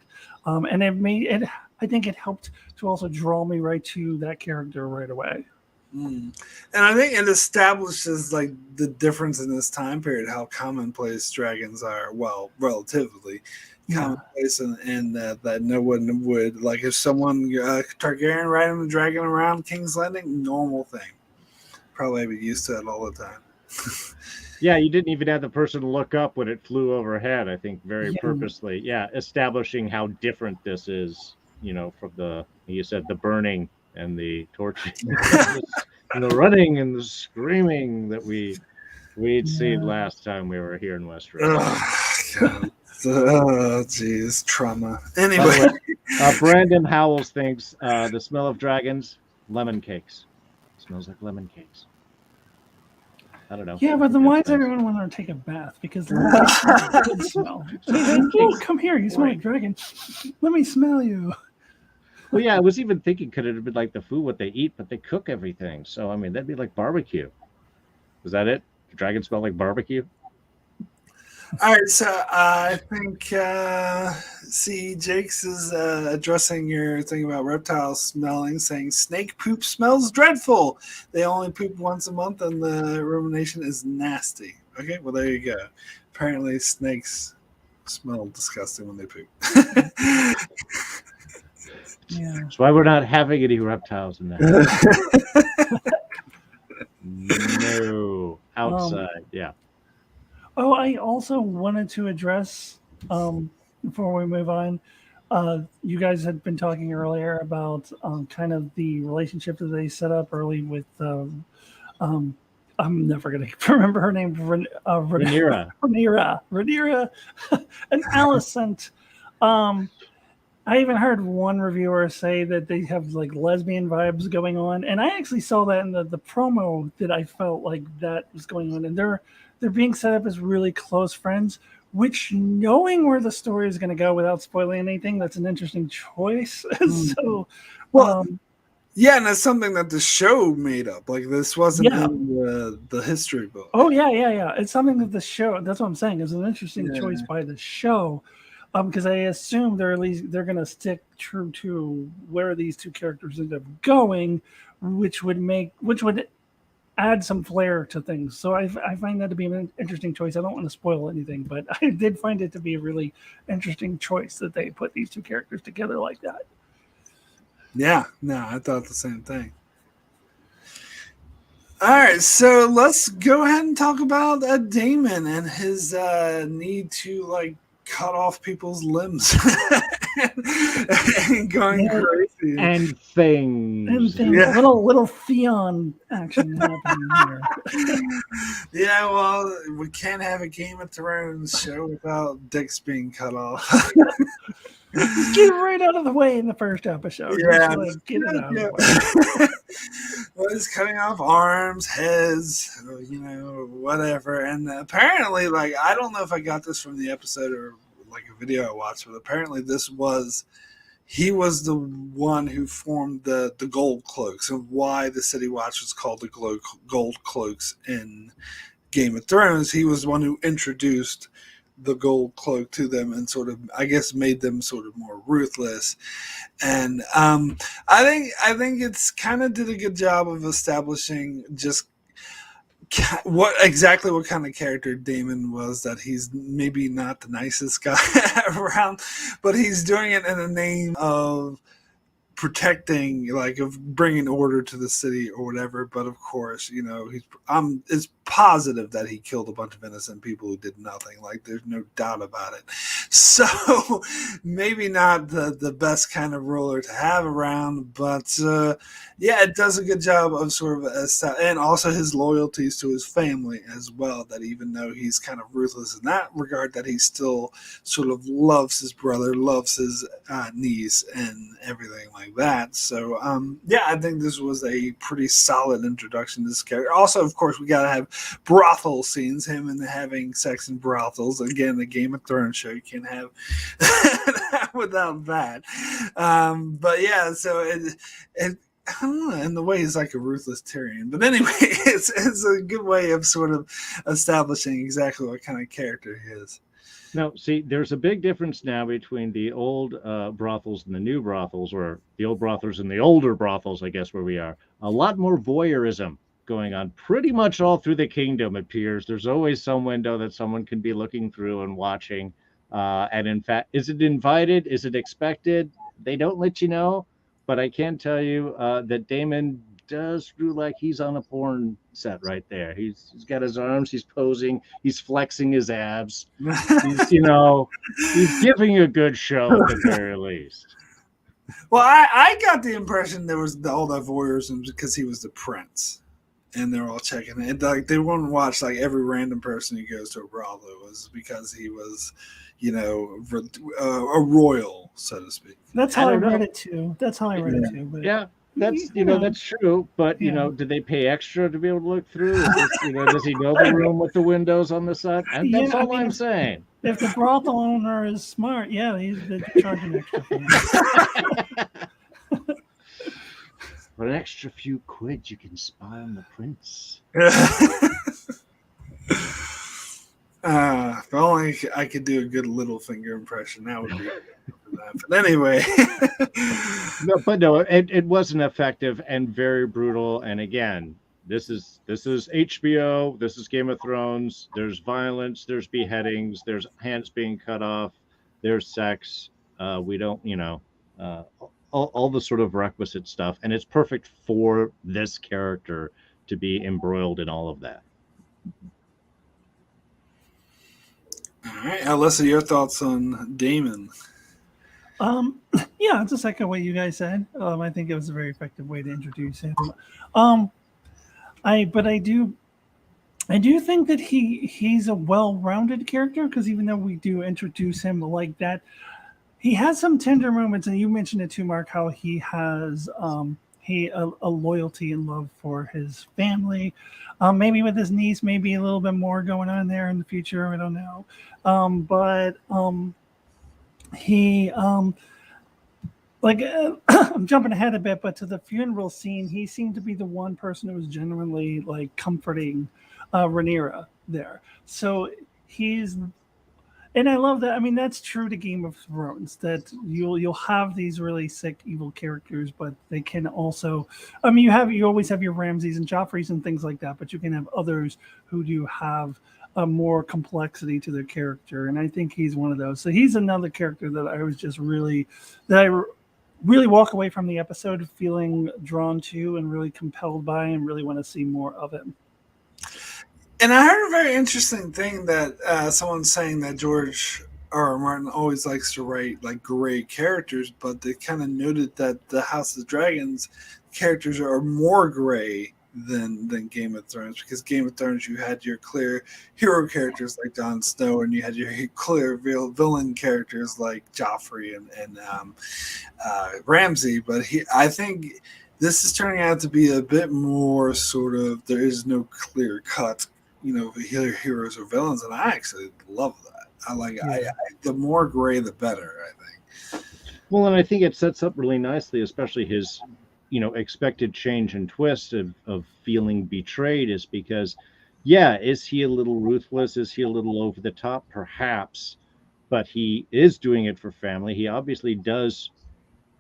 [SPEAKER 2] And it made it. I think it helped to also draw me right to that character right away.
[SPEAKER 1] And I think it establishes like the difference in this time period, how commonplace dragons are. Well, relatively commonplace, and that no one would, like, if someone Targaryen riding the dragon around King's Landing, normal thing. Probably be used to it all the time.
[SPEAKER 3] Yeah, you didn't even have the person look up when it flew overhead. I think very
[SPEAKER 2] Yeah.
[SPEAKER 3] purposely. Yeah, establishing how different this is. From you said the burning and the torching, and the running and the screaming that we'd seen
[SPEAKER 2] Yeah.
[SPEAKER 3] last time we were here in Westeros.
[SPEAKER 1] God. Oh, jeez, trauma.
[SPEAKER 3] By
[SPEAKER 1] Anyway,
[SPEAKER 3] the way, Brandon Howells thinks the smell of dragons, lemon cakes. Smells like lemon cakes. I don't know.
[SPEAKER 2] Yeah,
[SPEAKER 3] I
[SPEAKER 2] but
[SPEAKER 3] think
[SPEAKER 2] then why
[SPEAKER 3] that's
[SPEAKER 2] does
[SPEAKER 3] nice.
[SPEAKER 2] everyone want to take a bath? Because lemon cakes have a good smell. Hey, come here. You smell like dragon. Let me smell you.
[SPEAKER 3] Well, yeah, I was even thinking, could it have been like the food, what they eat, but they cook everything. So, I mean, that'd be like barbecue. Was that it? The dragon smell like barbecue?
[SPEAKER 1] all right. So I think Jakes is addressing your thing about reptiles smelling, saying snake poop smells dreadful. They only poop once a month, and the rumination is nasty. Okay, well there you go. Apparently, snakes smell disgusting when they poop.
[SPEAKER 2] Yeah.
[SPEAKER 3] That's why we're not having any reptiles in the house. No, outside. Yeah.
[SPEAKER 2] Oh, I also wanted to address before we move on. You guys had been talking earlier about kind of the relationship that they set up early with. I'm never going to remember her name.
[SPEAKER 3] Rhaenyra.
[SPEAKER 2] Rhaenyra, and Alicent. I even heard one reviewer say that they have like lesbian vibes going on, and I actually saw that in the promo that I felt like that was going on, and they're being set up as really close friends. Which, knowing where the story is going to go without spoiling anything, that's an interesting choice. So,
[SPEAKER 1] well, yeah, and that's something that the show made up. Like this wasn't in the history book.
[SPEAKER 2] Oh yeah. It's something that the show. That's what I'm saying. It's an interesting choice by the show. Because I assume they're going to stick true to where these two characters end up going, which would add some flair to things. So I find that to be an interesting choice. I don't want to spoil anything, but I did find it to be a really interesting choice that they put these two characters together like that.
[SPEAKER 1] Yeah, no, I thought the same thing. All right, so let's go ahead and talk about Daemon and his need to like cut off people's limbs and going crazy
[SPEAKER 3] and things.
[SPEAKER 2] Yeah. Little Theon action happening here.
[SPEAKER 1] Yeah, well, we can't have a Game of Thrones show without dicks being cut off.
[SPEAKER 2] Just get it right out of the way in the first episode.
[SPEAKER 1] Yeah,
[SPEAKER 2] get it out of the way.
[SPEAKER 1] Well, he's cutting off arms, heads, whatever. And apparently, like, I don't know if I got this from the episode or like a video I watched, but apparently he was the one who formed the gold cloaks and why the City Watch was called the gold cloaks in Game of Thrones. He was the one who introduced the gold cloak to them and sort of, I guess, made them sort of more ruthless. And I think it's kind of did a good job of establishing just what kind of character Daemon was, that he's maybe not the nicest guy around, but he's doing it in the name of protecting, like, of bringing order to the city or whatever. But of course, it's positive that he killed a bunch of innocent people who did nothing. Like, there's no doubt about it. So maybe not the best kind of ruler to have around, but yeah, it does a good job of sort of and also his loyalties to his family as well, that even though he's kind of ruthless in that regard, that he still sort of loves his brother, loves his niece and everything like that. So yeah, I think this was a pretty solid introduction to this character. Also, of course, we gotta have brothel scenes, him and having sex in brothels. Again, the Game of Thrones show, you can't have without that. But yeah, so it I don't know, in the way he's like a ruthless Tyrion. But anyway, it's a good way of sort of establishing exactly what kind of character he is.
[SPEAKER 3] Now, see, there's a big difference now between the old brothels and the new brothels, or the old brothels and the older brothels, I guess, where we are. A lot more voyeurism going on pretty much all through the kingdom, it appears. There's always some window that someone can be looking through and watching. And in fact, is it invited? Is it expected? They don't let you know. But I can tell you that Daemon does feel like he's on a porn set right there. He's got his arms, he's posing, he's flexing his abs. He's, he's giving a good show at the very least.
[SPEAKER 1] Well, I got the impression there was all that voyeurism because he was the prince, and they're all checking it. Like they wouldn't watch like every random person who goes to a brothel was because he was, a royal, so to speak.
[SPEAKER 2] That's how I read it too. That's how I read it too. But
[SPEAKER 3] yeah, that's that's true. But did they pay extra to be able to look through? Does he know the room with the windows on the side? And that's all I'm saying.
[SPEAKER 2] If the brothel owner is smart, they're charging extra for him.
[SPEAKER 3] For an extra few quid, you can spy on the prince.
[SPEAKER 1] If only I could do a good Littlefinger impression, that would be. But anyway,
[SPEAKER 3] no, it wasn't effective and very brutal. And again, this is HBO. This is Game of Thrones. There's violence. There's beheadings. There's hands being cut off. There's sex. We don't, all the sort of requisite stuff, and it's perfect for this character to be embroiled in all of that.
[SPEAKER 1] All right, Alyssa, your thoughts on Damon?
[SPEAKER 2] It's the second way you guys said. I think it was a very effective way to introduce him. I do think that he's a well-rounded character, because even though we do introduce him like that, he has some tender moments, and you mentioned it too, Mark, how he has a loyalty and love for his family. Maybe with his niece, maybe a little bit more going on there in the future. I don't know. He I'm jumping ahead a bit, but to the funeral scene, he seemed to be the one person who was genuinely comforting Rhaenyra there. So and I love that. I mean, that's true to Game of Thrones, that you'll have these really sick, evil characters, but they can also, you always have your Ramsays and Joffreys and things like that, but you can have others who do have a more complexity to their character, and I think he's one of those. So he's another character that I really walk away from the episode feeling drawn to and really compelled by, and really want to see more of him.
[SPEAKER 1] And I heard a very interesting thing that someone's saying that George R. Martin always likes to write gray characters, but they kind of noted that the House of the Dragons characters are more gray than Game of Thrones, because Game of Thrones you had your clear hero characters like Jon Snow, and you had your clear villain characters like Joffrey and Ramsay. But I think this is turning out to be a bit more sort of, there is no clear cut, heroes or villains, and I actually love that. The more gray, the better, I think.
[SPEAKER 3] Well, and I think it sets up really nicely, especially his expected change and twist of feeling betrayed, is because, is he a little ruthless? Is he a little over the top? Perhaps, but he is doing it for family. He obviously does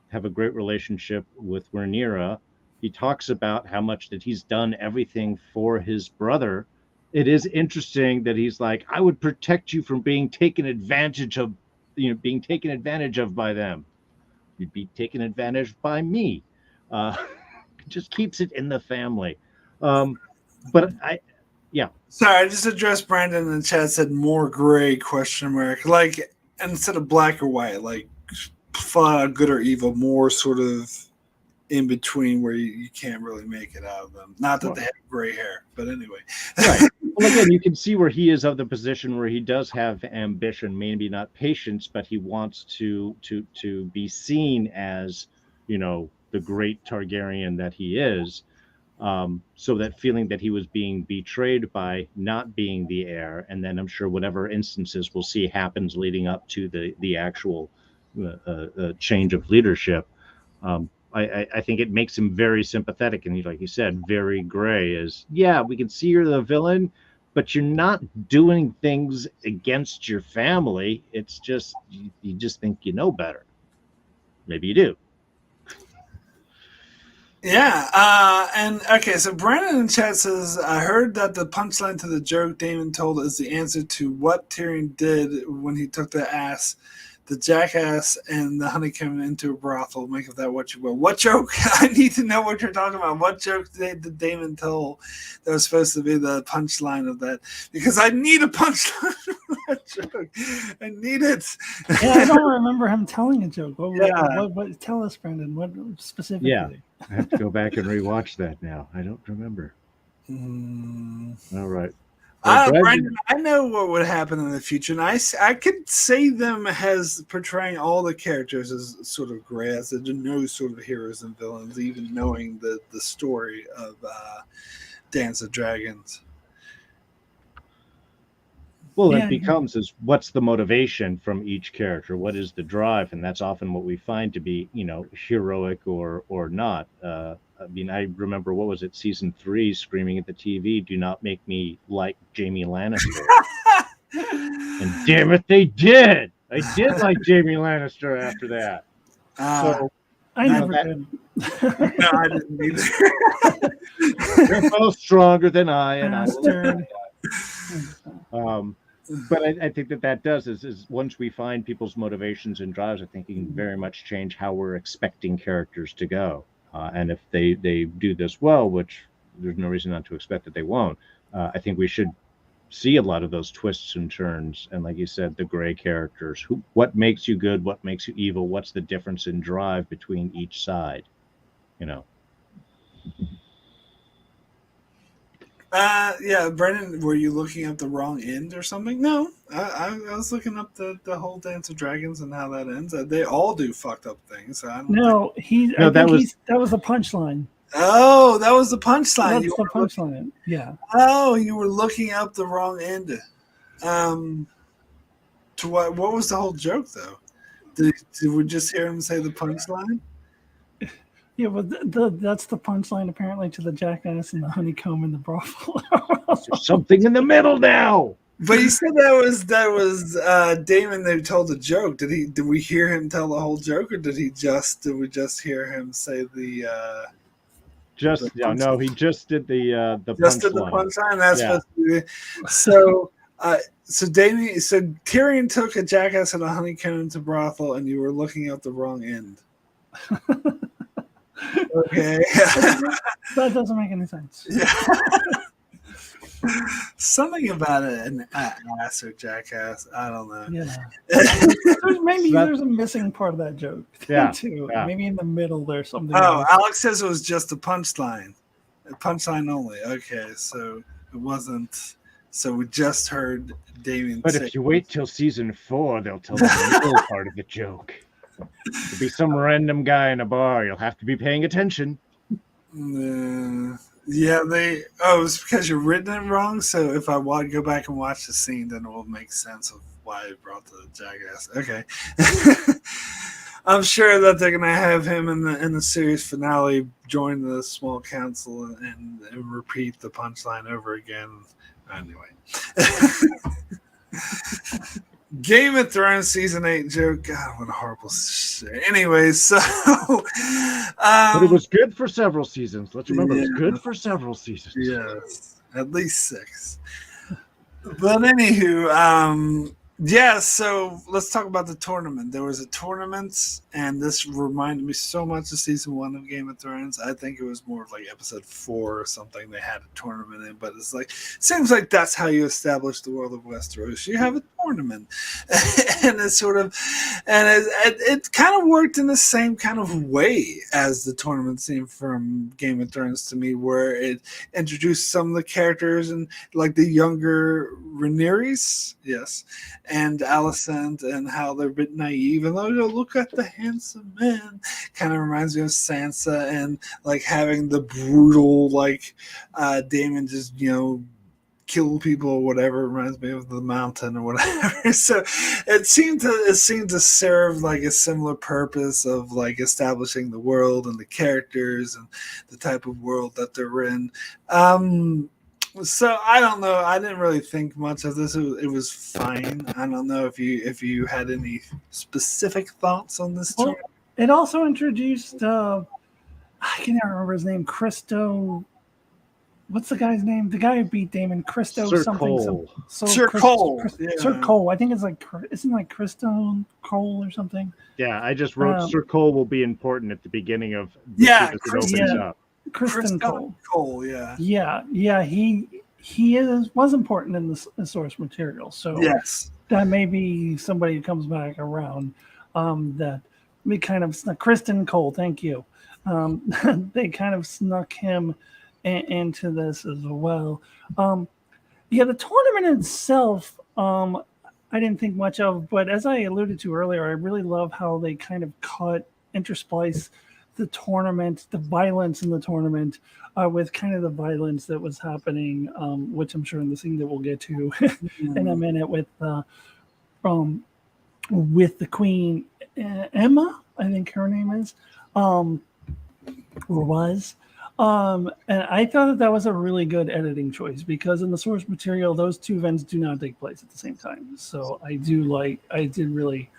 [SPEAKER 3] have a great relationship with Rhaenyra. He talks about how much that he's done everything for his brother. It is interesting that he's like, I would protect you from being taken advantage of, by them. You'd be taken advantage by me. Just keeps it in the family. But
[SPEAKER 1] Sorry, I just addressed Brandon in the chat, said more gray ? Instead of black or white, flat out good or evil, more sort of in between where you can't really make it out of them. Not that they have gray hair, but anyway.
[SPEAKER 3] Right. Well, again, you can see where he is of the position where he does have ambition, maybe not patience, but he wants to be seen as, the great Targaryen that he is. So that feeling that he was being betrayed by not being the heir, and then I'm sure whatever instances we'll see happens leading up to the actual change of leadership. I think it makes him very sympathetic, and like you said, very gray. We can see you're the villain, but you're not doing things against your family. It's just you just think you know better. Maybe you do.
[SPEAKER 1] Yeah, and okay, so Brandon in chat says, I heard that the punchline to the joke Damon told is the answer to what Tyrion did when he took the ass the jackass and the honeycomb into a brothel. Make of that what you will. What joke? I need to know what you're talking about. What joke did Damon tell that was supposed to be the punchline of that? Because I need a punchline for that joke. I need it.
[SPEAKER 2] Yeah, I don't remember him telling a joke.
[SPEAKER 1] Yeah.
[SPEAKER 2] What tell us, Brendan? What specifically?
[SPEAKER 3] Yeah. I have to go back and rewatch that now. I don't remember. All right.
[SPEAKER 1] Brendan, I know what would happen in the future, and I could see them as portraying all the characters as sort of gray, as there are no sort of heroes and villains, even knowing the story of Dance of Dragons.
[SPEAKER 3] Well, it becomes is what's the motivation from each character? What is the drive? And that's often what we find to be, heroic or not. I mean, I remember, what was it, season 3, screaming at the TV, "Do not make me like Jamie Lannister." And damn it, they did. I did like Jamie Lannister after that. So
[SPEAKER 2] I never did.
[SPEAKER 1] No, I didn't either.
[SPEAKER 3] You're both stronger than I, and
[SPEAKER 2] Bastard.
[SPEAKER 3] but I think that does is once we find people's motivations and drives, I think it can very much change how we're expecting characters to go. And if they do this well, which there's no reason not to expect that they won't, I think we should see a lot of those twists and turns. And like you said, the gray characters. What makes you good? What makes you evil? What's the difference in drive between each side?
[SPEAKER 1] Yeah, Brendan, were you looking up the wrong end or something? No, I was looking up the whole Dance of Dragons and how that ends. They all do fucked up things. So
[SPEAKER 2] that was the punchline.
[SPEAKER 1] Oh, that was the punchline.
[SPEAKER 2] That's the punchline. Yeah.
[SPEAKER 1] Oh, you were looking up the wrong end. To what was the whole joke though? Did we just hear him say the punchline?
[SPEAKER 2] Yeah, but that's the punchline apparently to the jackass and the honeycomb and the brothel.
[SPEAKER 3] There's something in the middle now.
[SPEAKER 1] But you said that was Damon that told the joke. Did we hear him tell the whole joke, or did we just hear him say the?
[SPEAKER 3] No, he just did the
[SPEAKER 1] just did the punchline. That's supposed to be. So Tyrion took a jackass and a honeycomb to brothel, and you were looking at the wrong end. Okay.
[SPEAKER 2] That doesn't make any sense.
[SPEAKER 1] Yeah. Something about an ass or jackass. I don't know.
[SPEAKER 2] Yeah. There's a missing part of that joke. Too. Yeah. Maybe in the middle there's something.
[SPEAKER 1] Oh, Alex says it was just a punchline. A punchline only. Okay, so it wasn't. So we just heard Damien.
[SPEAKER 3] But if you wait till season 4, they'll tell the middle part of the joke. It'll be some random guy in a bar. You'll have to be paying attention.
[SPEAKER 1] Yeah, it's because you're written it wrong. So if I want to go back and watch the scene, then it will make sense of why it brought the jackass. Okay. I'm sure that they're gonna have him in the series finale join the small council and repeat the punchline over again. Anyway. Game of Thrones season 8 joke. God, what a horrible shit. Anyway, so
[SPEAKER 3] but it was good for several seasons. Let's remember, it was good for several seasons.
[SPEAKER 1] Yes, at least 6. But anywho, so let's talk about the tournament. There was a tournament, and this reminded me so much of season 1 of Game of Thrones. I think it was more of like episode 4 or something. They had a tournament in, but it's like, seems like that's how you establish the world of Westeros. You have a tournament, and it's sort of, and it kind of worked in the same kind of way as the tournament scene from Game of Thrones to me, where it introduced some of the characters and like the younger Rhaenyra, yes, and Alicent, and how they're a bit naive, and look at the handsome man. Kind of reminds me of Sansa, and like having the brutal Daemon just kill people or whatever. Reminds me of the Mountain or whatever. So it seemed to serve like a similar purpose of like establishing the world and the characters and the type of world that they're in. So I don't know. I didn't really think much of this. It was fine. I don't know if you had any specific thoughts on this.
[SPEAKER 2] Well, it also introduced I can't remember his name. Christo. what's the guy's name? The guy who beat Damon, Christo
[SPEAKER 3] Sir
[SPEAKER 2] something.
[SPEAKER 3] Cole.
[SPEAKER 1] Sir Cole.
[SPEAKER 2] Sir Cole. I think it's like, isn't it like Christo Cole or something?
[SPEAKER 3] Yeah, I just wrote Sir Cole will be important at the beginning of the
[SPEAKER 1] Kristen,
[SPEAKER 3] up.
[SPEAKER 2] Kristen Cole.
[SPEAKER 1] Cole, yeah.
[SPEAKER 2] Yeah. He was important in the source material. So
[SPEAKER 1] yes,
[SPEAKER 2] that may be somebody who comes back around. That we kind of snuck Kristen Cole. Thank you. They kind of snuck him into this as well. The tournament itself, I didn't think much of, but as I alluded to earlier, I really love how they kind of intersplice the tournament, the violence in the tournament, with kind of the violence that was happening, which I'm sure in the scene that we'll get to in a minute with the Queen Emma, I think her name is, or was. And I thought that was a really good editing choice because in the source material, those two events do not take place at the same time. So I did really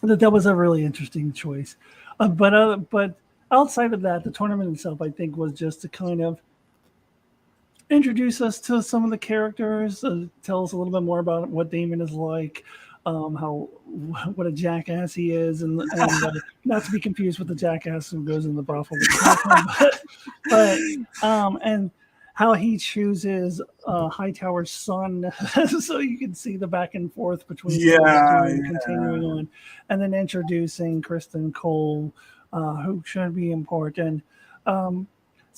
[SPEAKER 2] that was a really interesting choice. But outside of that, the tournament itself, I think, was just to kind of introduce us to some of the characters, tell us a little bit more about what Damon is like, what a jackass he is, and not to be confused with the jackass who goes in the brothel with the and how he chooses Hightower's son, so you can see the back and forth between continuing on, and then introducing Kristen Cole, who should be important. So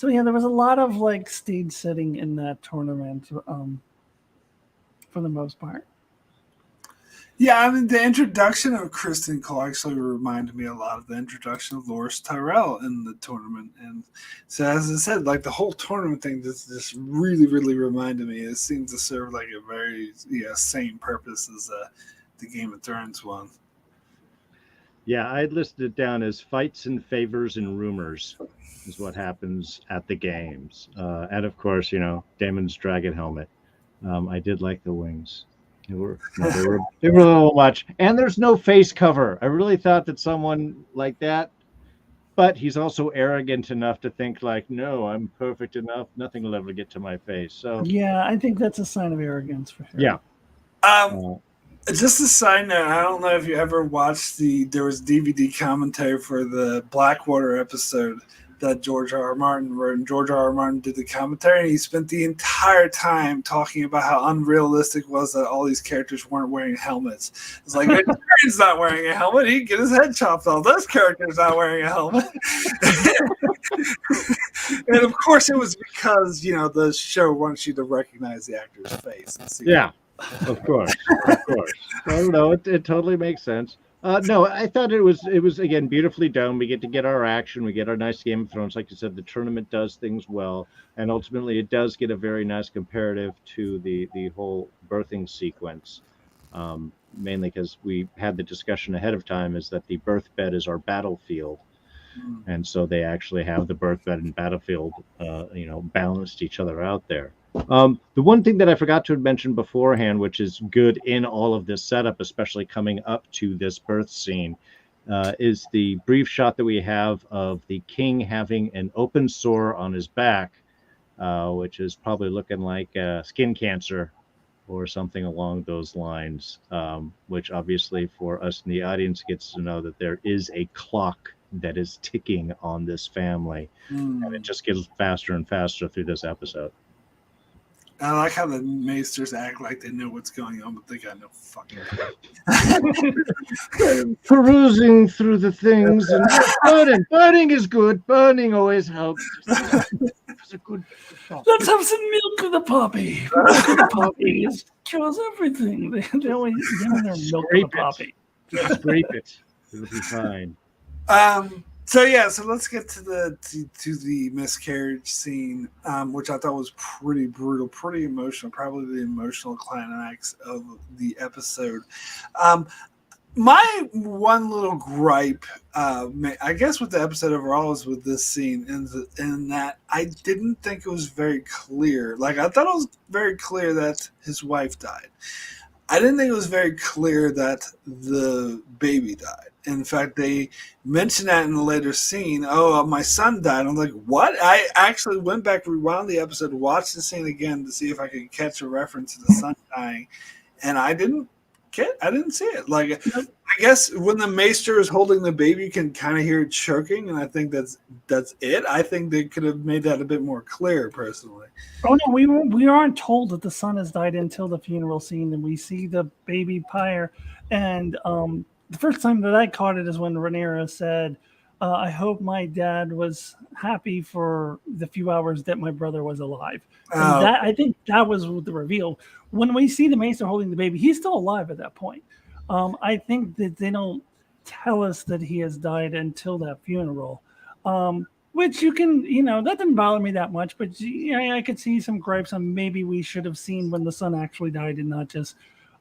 [SPEAKER 2] there was a lot of like stage setting in that tournament, for the most part.
[SPEAKER 1] Yeah, I mean, the introduction of Kristen Cole actually reminded me a lot of the introduction of Loris Tyrell in the tournament. And so, as I said, like the whole tournament thing just really, really reminded me. It seems to serve like a very same purpose as the Game of Thrones one.
[SPEAKER 3] Yeah, I listed it down as fights and favors and rumors is what happens at the games. And of course, Damon's dragon helmet. I did like the wings. They were a little much, and there's no face cover. I really thought that someone like that, but he's also arrogant enough to think like, no, I'm perfect enough. Nothing will ever get to my face. So
[SPEAKER 2] yeah, I think that's a sign of arrogance for sure.
[SPEAKER 3] Yeah.
[SPEAKER 1] Just a side note, I don't know if you ever watched there was DVD commentary for the Blackwater episode that George R. R. Martin wrote, and George R. R. Martin did the commentary, and he spent the entire time talking about how unrealistic it was that all these characters weren't wearing helmets. It's like, Darrin's not wearing a helmet, he'd get his head chopped off. This character's not wearing a helmet. And of course it was because, the show wants you to recognize the actor's face. And see
[SPEAKER 3] of course. No, it totally makes sense. No, I thought it was again beautifully done. We get our action, we get our nice Game of Thrones. Like you said, the tournament does things well, and ultimately it does get a very nice comparative to the whole birthing sequence. Mainly because we had the discussion ahead of time is that the birth bed is our battlefield, and so they actually have the birth bed and battlefield, balanced each other out there. The one thing that I forgot to mention beforehand, which is good in all of this setup, especially coming up to this birth scene, is the brief shot that we have of the king having an open sore on his back, which is probably looking like skin cancer or something along those lines, which obviously for us in the audience gets to know that there is a clock that is ticking on this family, and it just gets faster and faster through this episode.
[SPEAKER 1] I like how the maesters act like they know what's going on, but they got no fucking
[SPEAKER 3] perusing through the things, and burning is good. Burning always helps. It's a good shot.
[SPEAKER 2] Let's have some milk of the poppy. Milk of the poppy cures everything. They always give me their milk of the poppy.
[SPEAKER 3] Scrape it. It'll be fine.
[SPEAKER 1] So let's get to the miscarriage scene, which I thought was pretty brutal, pretty emotional, probably the emotional climax of the episode. My one little gripe, I guess, with the episode overall is with this scene, in that I didn't think it was very clear. Like, I thought it was very clear that his wife died. I didn't think it was very clear that the baby died. In fact, they mentioned that in a later scene. Oh, my son died. I'm like, what? I actually went back, rewound the episode, watched the scene again to see if I could catch a reference to the son dying, and I didn't see it. Like,
[SPEAKER 2] Nope.
[SPEAKER 1] I guess when the maester is holding the baby, you can kind of hear it choking, and I think that's it. I think they could have made that a bit more clear, personally.
[SPEAKER 2] Oh no, we aren't told that the son has died until the funeral scene, and we see the baby pyre. And the first time that I caught it is when Rhaenyra said, "I hope my dad was happy for the few hours that my brother was alive." And that, I think that was the reveal. When we see the maester holding the baby, he's still alive at that point. I think that they don't tell us that he has died until that funeral. Which you can, that didn't bother me that much, but I could see some gripes on maybe we should have seen when the son actually died and not just,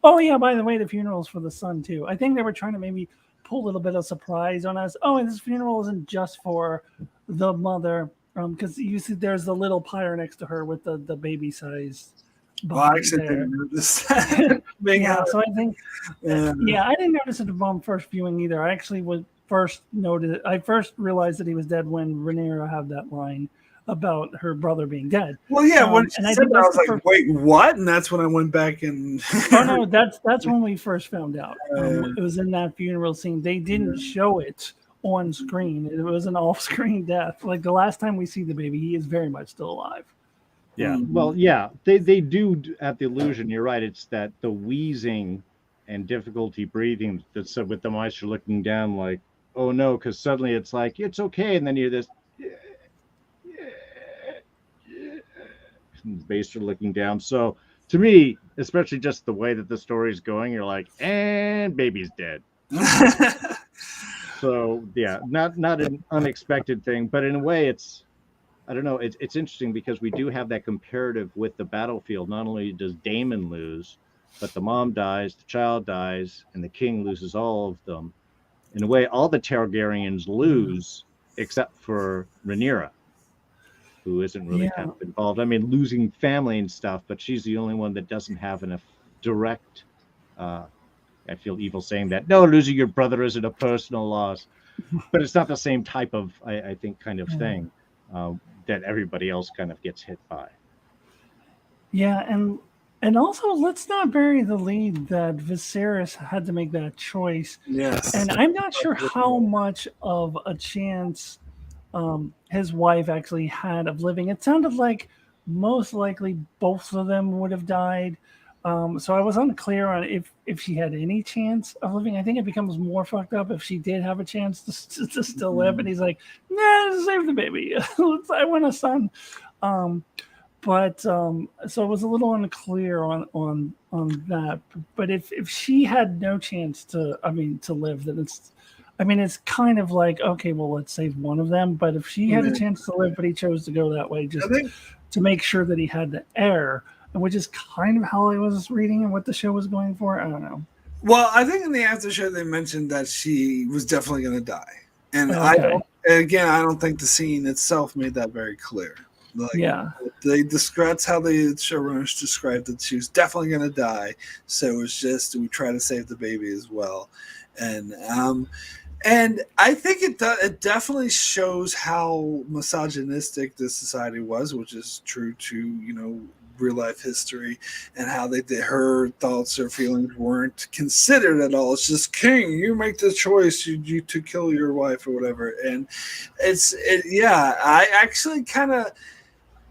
[SPEAKER 2] oh yeah, by the way, the funeral's for the son too. I think they were trying to maybe pull a little bit of surprise on us. Oh, and this funeral isn't just for the mother, because you see there's the little pyre next to her with the baby size.
[SPEAKER 1] Well, I actually didn't notice that.
[SPEAKER 2] So I think, I didn't notice it upon first viewing either. I actually first realized that he was dead when Rhaenyra had that line about her brother being dead.
[SPEAKER 1] Well, yeah, when she said that, I was like, wait, what? And that's when I went back and...
[SPEAKER 2] Oh, no, that's when we first found out. It was in that funeral scene. They didn't show it on screen. It was an off-screen death. Like, the last time we see the baby, he is very much still alive.
[SPEAKER 3] Yeah, well, yeah, they do at the illusion. You're right. It's that the wheezing and difficulty breathing that's with the Meister looking down like, oh no, because suddenly it's like, it's okay. And then you hear this, and the Maester looking down. So to me, especially just the way that the story is going, you're like, and baby's dead. So yeah, not an unexpected thing, but in a way I don't know. It's interesting because we do have that comparative with the battlefield. Not only does Daemon lose, but the mom dies, the child dies, and the king loses all of them. In a way, all the Targaryens lose except for Rhaenyra, who isn't really kind of involved. I mean, losing family and stuff, but she's the only one that doesn't have enough direct. I feel evil saying that. No, losing your brother isn't a personal loss, but it's not the same type of, I think, kind of thing. That everybody else kind of gets hit by.
[SPEAKER 2] Yeah, and also let's not bury the lead that Viserys had to make that choice.
[SPEAKER 1] Yes.
[SPEAKER 2] And I'm not sure how much of a chance his wife actually had of living. It sounded like most likely both of them would have died. So I was unclear on if she had any chance of living. I think it becomes more fucked up if she did have a chance to still live. And he's like, nah, save the baby. I want a son. So it was a little unclear on that. But if she had no chance to live, then it's kind of like, okay, well, let's save one of them. But if she had a chance to live, but he chose to go that way just to make sure that he had the heir, which is kind of how I was reading and what the show was going for. I don't know.
[SPEAKER 1] Well, I think in the after show they mentioned that she was definitely going to die, and I don't think the scene itself made that very clear. That's how the showrunners described it. She was definitely going to die, so it's just we try to save the baby as well, and I think it definitely shows how misogynistic this society was, which is true to real life history, and how her thoughts or feelings weren't considered at all. It's just, king, you make the choice you to kill your wife or whatever. And I actually kind of,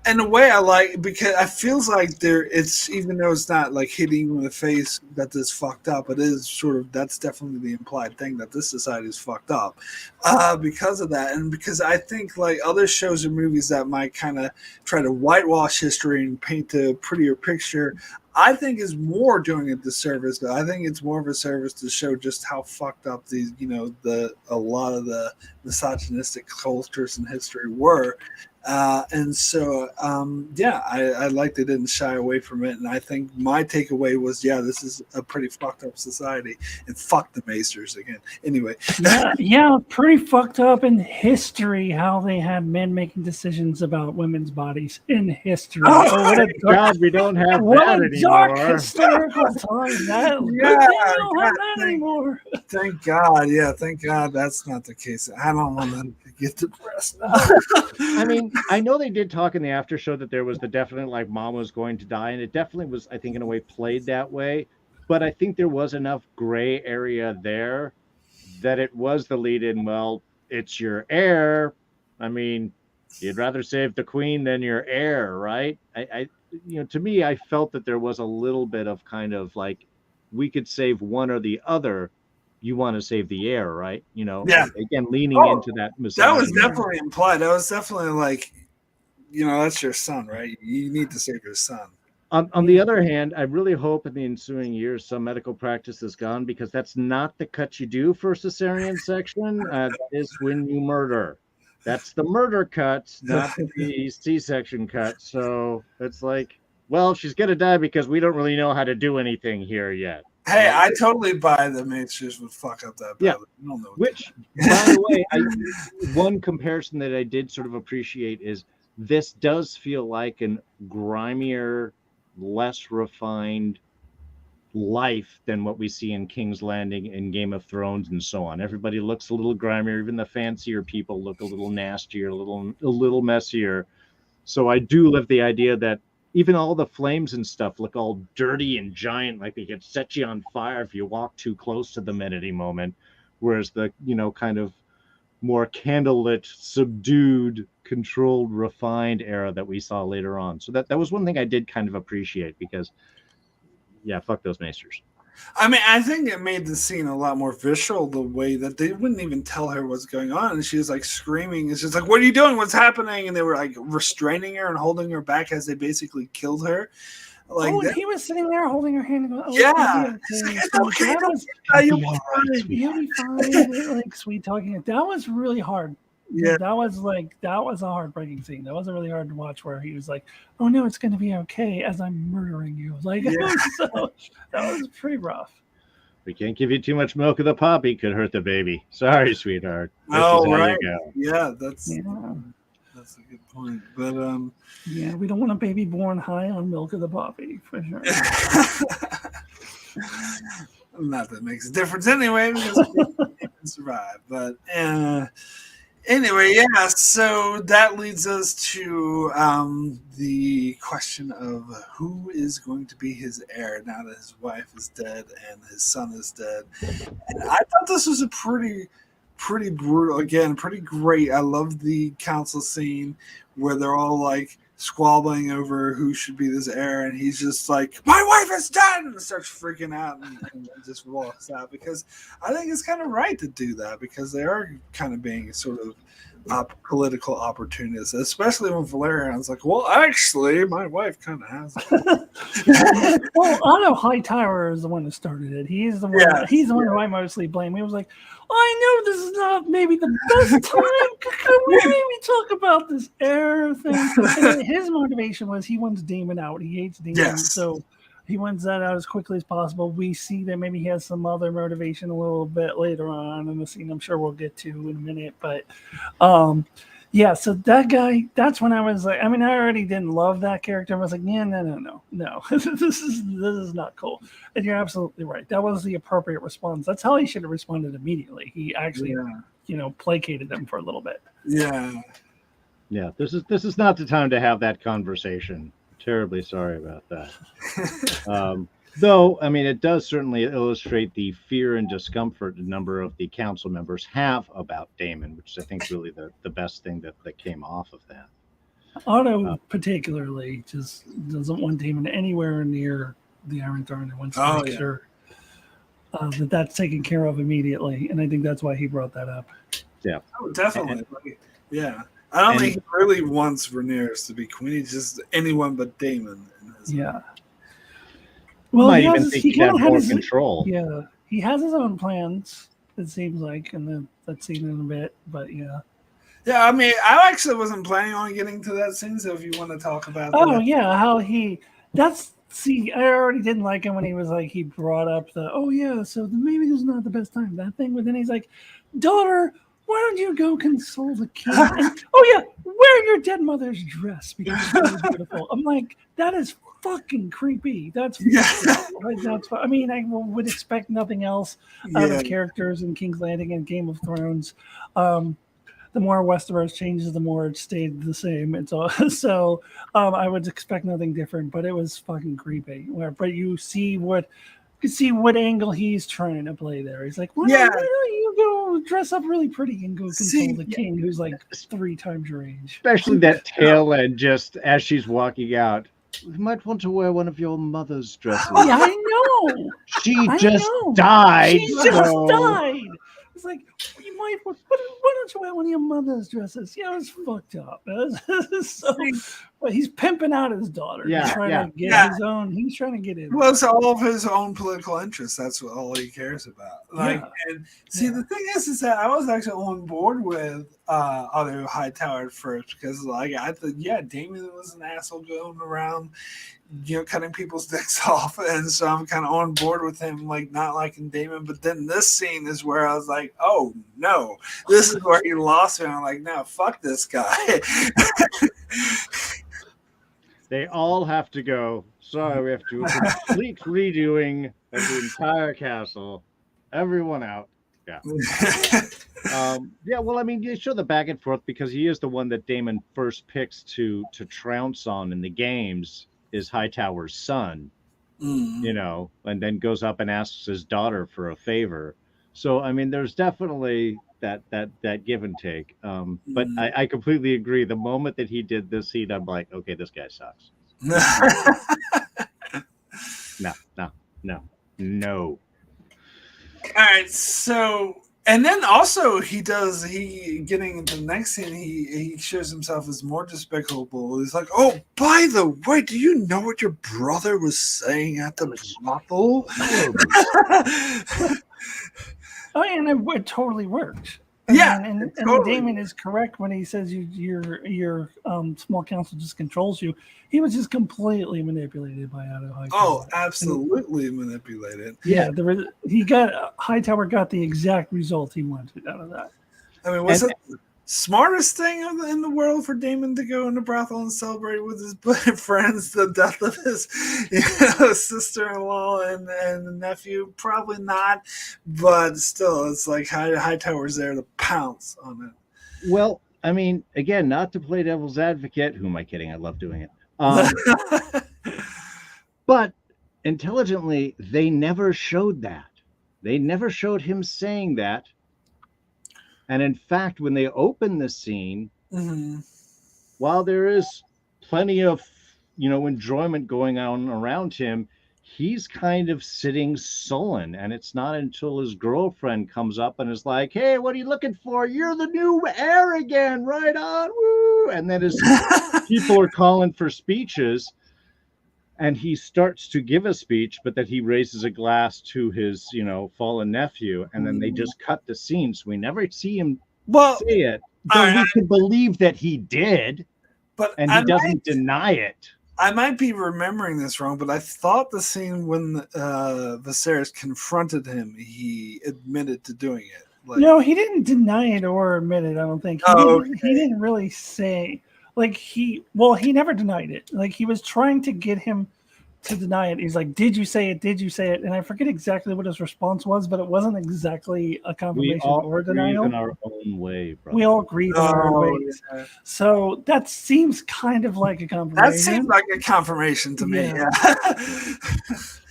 [SPEAKER 1] in a way, I like, because it feels like it's, even though it's not like hitting you in the face that this fucked up, it is sort of, that's definitely the implied thing, that this society is fucked up because of that. And because I think like other shows or movies that might kind of try to whitewash history and paint a prettier picture, I think is more doing a disservice. I think it's more of a service to show just how fucked up these, a lot of the misogynistic cultures in history were. And so, I like they didn't shy away from it. And I think my takeaway was, this is a pretty fucked up society, and fuck the Maesters again. Anyway.
[SPEAKER 2] Yeah, pretty fucked up in history how they had men making decisions about women's bodies in history.
[SPEAKER 3] God, we don't have that anymore.
[SPEAKER 2] Dark historical time. We don't have that anymore.
[SPEAKER 1] Thank God. Yeah, thank God that's not the case. I don't want them to get depressed.
[SPEAKER 3] I mean, I know they did talk in the after show that there was the definite, like, mom was going to die, and it definitely was, I think, in a way played that way. But I think there was enough gray area there that it was the lead in, well, it's your heir. I mean, you'd rather save the queen than your heir, right? I to me, I felt that there was a little bit of kind of like, we could save one or the other. You want to save the heir, right? Again, leaning into that.
[SPEAKER 1] That was definitely implied. That was definitely like, that's your son, right? You need to save your son.
[SPEAKER 3] On the other hand, I really hope in the ensuing years some medical practice is gone, because that's not the cut you do for cesarean section. That is when you murder. That's the murder cut, not the C-section cut. So it's like, well, she's going to die because we don't really know how to do anything here yet.
[SPEAKER 1] Hey, I totally buy the Maesters would fuck up that badly.
[SPEAKER 3] Yeah. Which, by the way, one comparison that I did sort of appreciate is this does feel like an grimier, less refined life than what we see in King's Landing and Game of Thrones and so on. Everybody looks a little grimier. Even the fancier people look a little nastier, a little messier. So I do love the idea that even all the flames and stuff look all dirty and giant, like they could set you on fire if you walk too close to them at any moment. Whereas the, kind of more candlelit, subdued, controlled, refined era that we saw later on. So that was one thing I did kind of appreciate, because, fuck those Maesters.
[SPEAKER 1] I mean, I think it made the scene a lot more visceral, the way that they wouldn't even tell her what's going on. And she was like screaming. It's just like, what are you doing? What's happening? And they were like restraining her and holding her back as they basically killed her. Like,
[SPEAKER 2] and he was sitting there holding her hand and going,
[SPEAKER 1] it's okay.
[SPEAKER 2] You'll be fine. Like, sweet talking. That was really hard. Yeah, that was a heartbreaking scene. That was really hard to watch, where he was like, "Oh no, it's going to be okay as I'm murdering you." Like, so that was pretty rough.
[SPEAKER 3] We can't give you too much milk of the puppy; could hurt the baby. Sorry, sweetheart.
[SPEAKER 1] Right. Yeah, that's a good point. But
[SPEAKER 2] we don't want a baby born high on milk of the puppy for sure.
[SPEAKER 1] Not that it makes a difference anyway, because we can survive. But anyway, so that leads us to the question of who is going to be his heir now that his wife is dead and his son is dead. And I thought this was a pretty brutal, again, pretty great. I love the council scene where they're all like squabbling over who should be this heir, and he's just like, my wife is dead, and starts freaking out and just walks out, because I think it's kind of right to do that, because they are kind of being sort of political opportunists, especially when Valerion's like, well, actually, my wife kind of has it.
[SPEAKER 2] Well, Otto Hightower is the one that started it. He's the one. He's the one who I mostly blame. He was like, I know this is not maybe the best time. Can we maybe talk about this heir thing? And his motivation was he wants Daemon out. He hates Daemon, so he wants that out as quickly as possible. We see that maybe he has some other motivation a little bit later on in the scene. I'm sure we'll get to in a minute, but so that guy, that's when I was like, I mean, I already didn't love that character. I was like, no. this is not cool. And you're absolutely right. That was the appropriate response. That's how he should have responded immediately. He actually, placated them for a little bit.
[SPEAKER 1] Yeah.
[SPEAKER 3] This is not the time to have that conversation. Terribly sorry about that. Though, I mean, it does certainly illustrate the fear and discomfort a number of the council members have about Daemon, which I think is really the best thing that came off of that.
[SPEAKER 2] Otto particularly just doesn't want Daemon anywhere near the Iron Throne and wants to make sure that's taken care of immediately. And I think that's why he brought that up.
[SPEAKER 3] Yeah.
[SPEAKER 1] Oh, definitely. I don't think he really wants Rhaenyra to be queen. He's just anyone but Daemon.
[SPEAKER 2] Well,
[SPEAKER 3] might even think he had more control.
[SPEAKER 2] Yeah, he has his own plans, it seems like, and then let's see in a bit. But
[SPEAKER 1] Yeah, I mean, I actually wasn't planning on getting to that scene, so if you want to talk about
[SPEAKER 2] Oh
[SPEAKER 1] that.
[SPEAKER 2] yeah, how he see, I already didn't like him when he was like he brought up the so maybe this is not the best time, that thing, but then he's like, daughter, why don't you go console the king? And wear your dead mother's dress because it's really beautiful. I'm like, that is fucking creepy. That's like, I mean, I would expect nothing else out
[SPEAKER 1] Yeah.
[SPEAKER 2] of characters in King's Landing and Game of Thrones. The more Westeros changes, the more it stayed the same. It's all so. I would expect nothing different, but it was fucking creepy. But you see what angle he's trying to play there. He's like, why don't you go dress up really pretty and go console the king, who's like 3 times your age?
[SPEAKER 3] Especially that tail end, just as she's walking out. You might want to wear one of your mother's dresses.
[SPEAKER 2] Yeah, I know.
[SPEAKER 3] She just died.
[SPEAKER 2] She just died. It's like, you might. Why don't you wear one of your mother's dresses? Yeah, it's fucked up. So, but he's pimping out his daughter.
[SPEAKER 3] Yeah,
[SPEAKER 2] he's trying to get his own. He's trying to get in.
[SPEAKER 1] Well, it's all of his own political interests. That's what all he cares about. And see, the thing is that I was actually on board with Otto Hightower at first because, like, I thought, Damon was an asshole going around, cutting people's dicks off, and so I'm kind of on board with him, like, not liking Damon. But then this scene is where I was like, oh no, this is where he lost me. I'm like, no, fuck this guy.
[SPEAKER 3] They all have to go. Sorry, we have to do a complete redoing of the entire castle. Everyone out. Yeah. Well, I mean, you show the back and forth because he is the one that Damon first picks to trounce on in the games, is Hightower's son, and then goes up and asks his daughter for a favor. So, I mean, there's definitely that give and take. But I completely agree. The moment that he did this scene, I'm like, okay, this guy sucks. No.
[SPEAKER 1] All right, so, and then also getting into the next scene, he shows himself as more despicable. He's like, oh, by the way, do you know what your brother was saying at the brothel?
[SPEAKER 2] And it totally worked. And Damon is correct when he says your small council just controls you. He was just completely manipulated by Otto Hightower.
[SPEAKER 1] Oh, absolutely manipulated.
[SPEAKER 2] Yeah, Hightower got the exact result he wanted out of that.
[SPEAKER 1] I mean, was it the smartest thing in the world for Damon to go into brothel and celebrate with his friends the death of his sister-in-law and nephew? Probably not, but still, it's like Hightower's there to pounce on it.
[SPEAKER 3] Well, I mean, again, not to play devil's advocate. Who am I kidding? I love doing it. But intelligently, they never showed that. They never showed him saying that. And in fact, when they open the scene, while there is plenty of, enjoyment going on around him, he's kind of sitting sullen. And it's not until his girlfriend comes up and is like, hey, what are you looking for? You're the new heir again. Right on. Woo. And then his people are calling for speeches. And he starts to give a speech, but that he raises a glass to his, fallen nephew, and then they just cut the scene, so we never see him say it. But we can believe that he did, and he doesn't deny it.
[SPEAKER 1] I might be remembering this wrong, but I thought the scene when Viserys confronted him, he admitted to doing it.
[SPEAKER 2] No, he didn't deny it or admit it. I don't think he didn't really say. Like he never denied it. Like he was trying to get him to deny it. He's like, "Did you say it? Did you say it?" And I forget exactly what his response was, but it wasn't exactly a confirmation or denial.
[SPEAKER 3] We all grieve in our own way, brother.
[SPEAKER 2] We all grieve in our own ways. Yeah. So that seems kind of like a confirmation.
[SPEAKER 1] That seems like a confirmation to me. Yeah.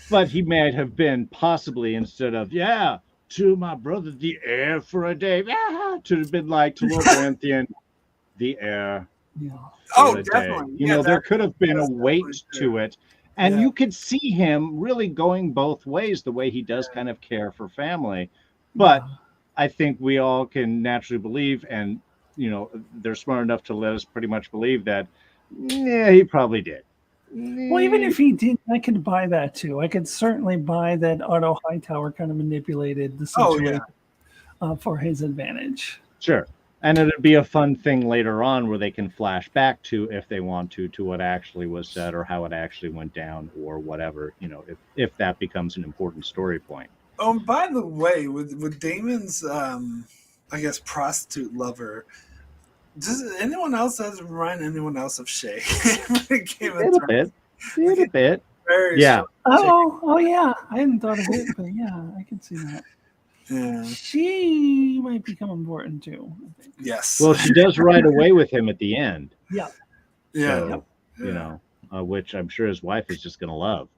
[SPEAKER 3] But he might have been possibly, instead of to my brother the heir for a day, to have been like to Lord Baratheon, the heir.
[SPEAKER 2] Yeah.
[SPEAKER 1] Oh, definitely.
[SPEAKER 3] There could have been a weight to it. And you could see him really going both ways, the way he does kind of care for family. But I think we all can naturally believe, and, they're smart enough to let us pretty much believe that, he probably did.
[SPEAKER 2] Well, even if he didn't, I could buy that too. I could certainly buy that Otto Hightower kind of manipulated the situation for his advantage.
[SPEAKER 3] Sure. And it'd be a fun thing later on where they can flash back to, if they want to what actually was said or how it actually went down or whatever, if that becomes an important story point.
[SPEAKER 1] Oh, and by the way, with Damon's, I guess, prostitute lover, does anyone else remind anyone else of Shay?
[SPEAKER 3] A bit.
[SPEAKER 1] Very
[SPEAKER 3] Yeah.
[SPEAKER 2] Oh, yeah. I hadn't thought of it, but yeah, I can see that.
[SPEAKER 1] Yeah.
[SPEAKER 2] She might become important too, I think.
[SPEAKER 1] Yes.
[SPEAKER 3] Well, she does ride away with him at the end.
[SPEAKER 2] Yeah.
[SPEAKER 1] Yeah.
[SPEAKER 3] So, which I'm sure his wife is just going to love.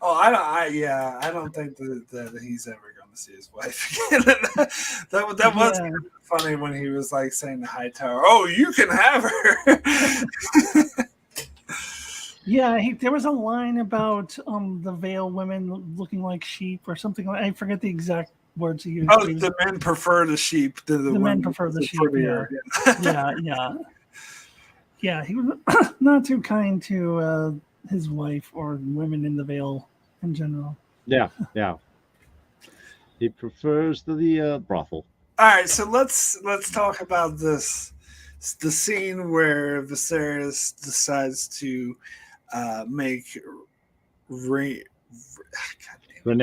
[SPEAKER 1] I don't think that he's ever going to see his wife again. that was kind of funny when he was like saying to Hightower, "Oh, you can have her."
[SPEAKER 2] Yeah, there was a line about the Vale women looking like sheep or something. I forget the exact words he used.
[SPEAKER 1] Oh, the men prefer the sheep. The
[SPEAKER 2] men prefer the sheep. Yeah, he was not too kind to his wife or women in the Vale in general.
[SPEAKER 3] Yeah. He prefers the brothel.
[SPEAKER 1] All right, so let's talk about this. The scene where Viserys decides to make
[SPEAKER 3] Rhaenyra.
[SPEAKER 2] Kind of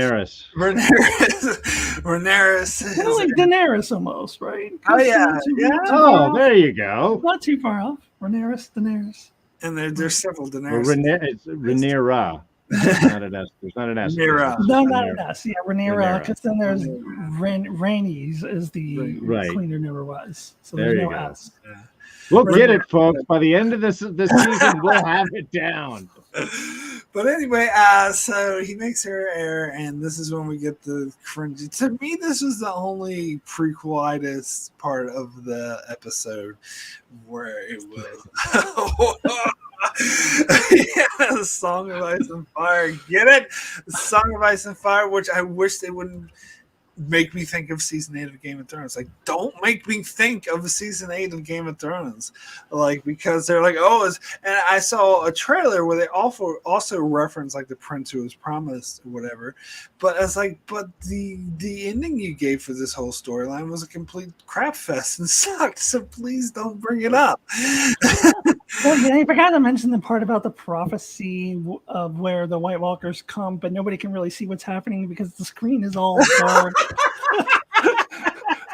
[SPEAKER 2] like Daenerys almost, right?
[SPEAKER 1] Oh yeah.
[SPEAKER 3] Oh, there you go.
[SPEAKER 2] Not too far off. Daenerys.
[SPEAKER 1] And there's several Daenerys.
[SPEAKER 3] It's Rhaenyra. There's not an S.
[SPEAKER 1] Rhaenyra.
[SPEAKER 2] No, not an S. Yeah, Rhaenyra. Because then there's Rhaenys is the queen who never was. So
[SPEAKER 3] there
[SPEAKER 2] there's
[SPEAKER 3] you
[SPEAKER 2] no
[SPEAKER 3] go.
[SPEAKER 2] S.
[SPEAKER 1] Yeah.
[SPEAKER 3] We'll get it, folks. By the end of this season, we'll have it down.
[SPEAKER 1] But anyway, so he makes her heir, and this is when we get the cringy. To me, this was the only prequelitis part of the episode where it was. The Song of Ice and Fire. Get it? The Song of Ice and Fire, which I wish they wouldn't make me think of season 8 of Game of Thrones. Like, don't make me think of season 8 of Game of Thrones. Like, because they're like, and I saw a trailer where they also reference like the prince who was promised or whatever. But it's like, the ending you gave for this whole storyline was a complete crap fest and sucked. So please don't bring it up.
[SPEAKER 2] Well, yeah, I forgot to mention the part about the prophecy of where the White Walkers come, but nobody can really see what's happening because the screen is all dark.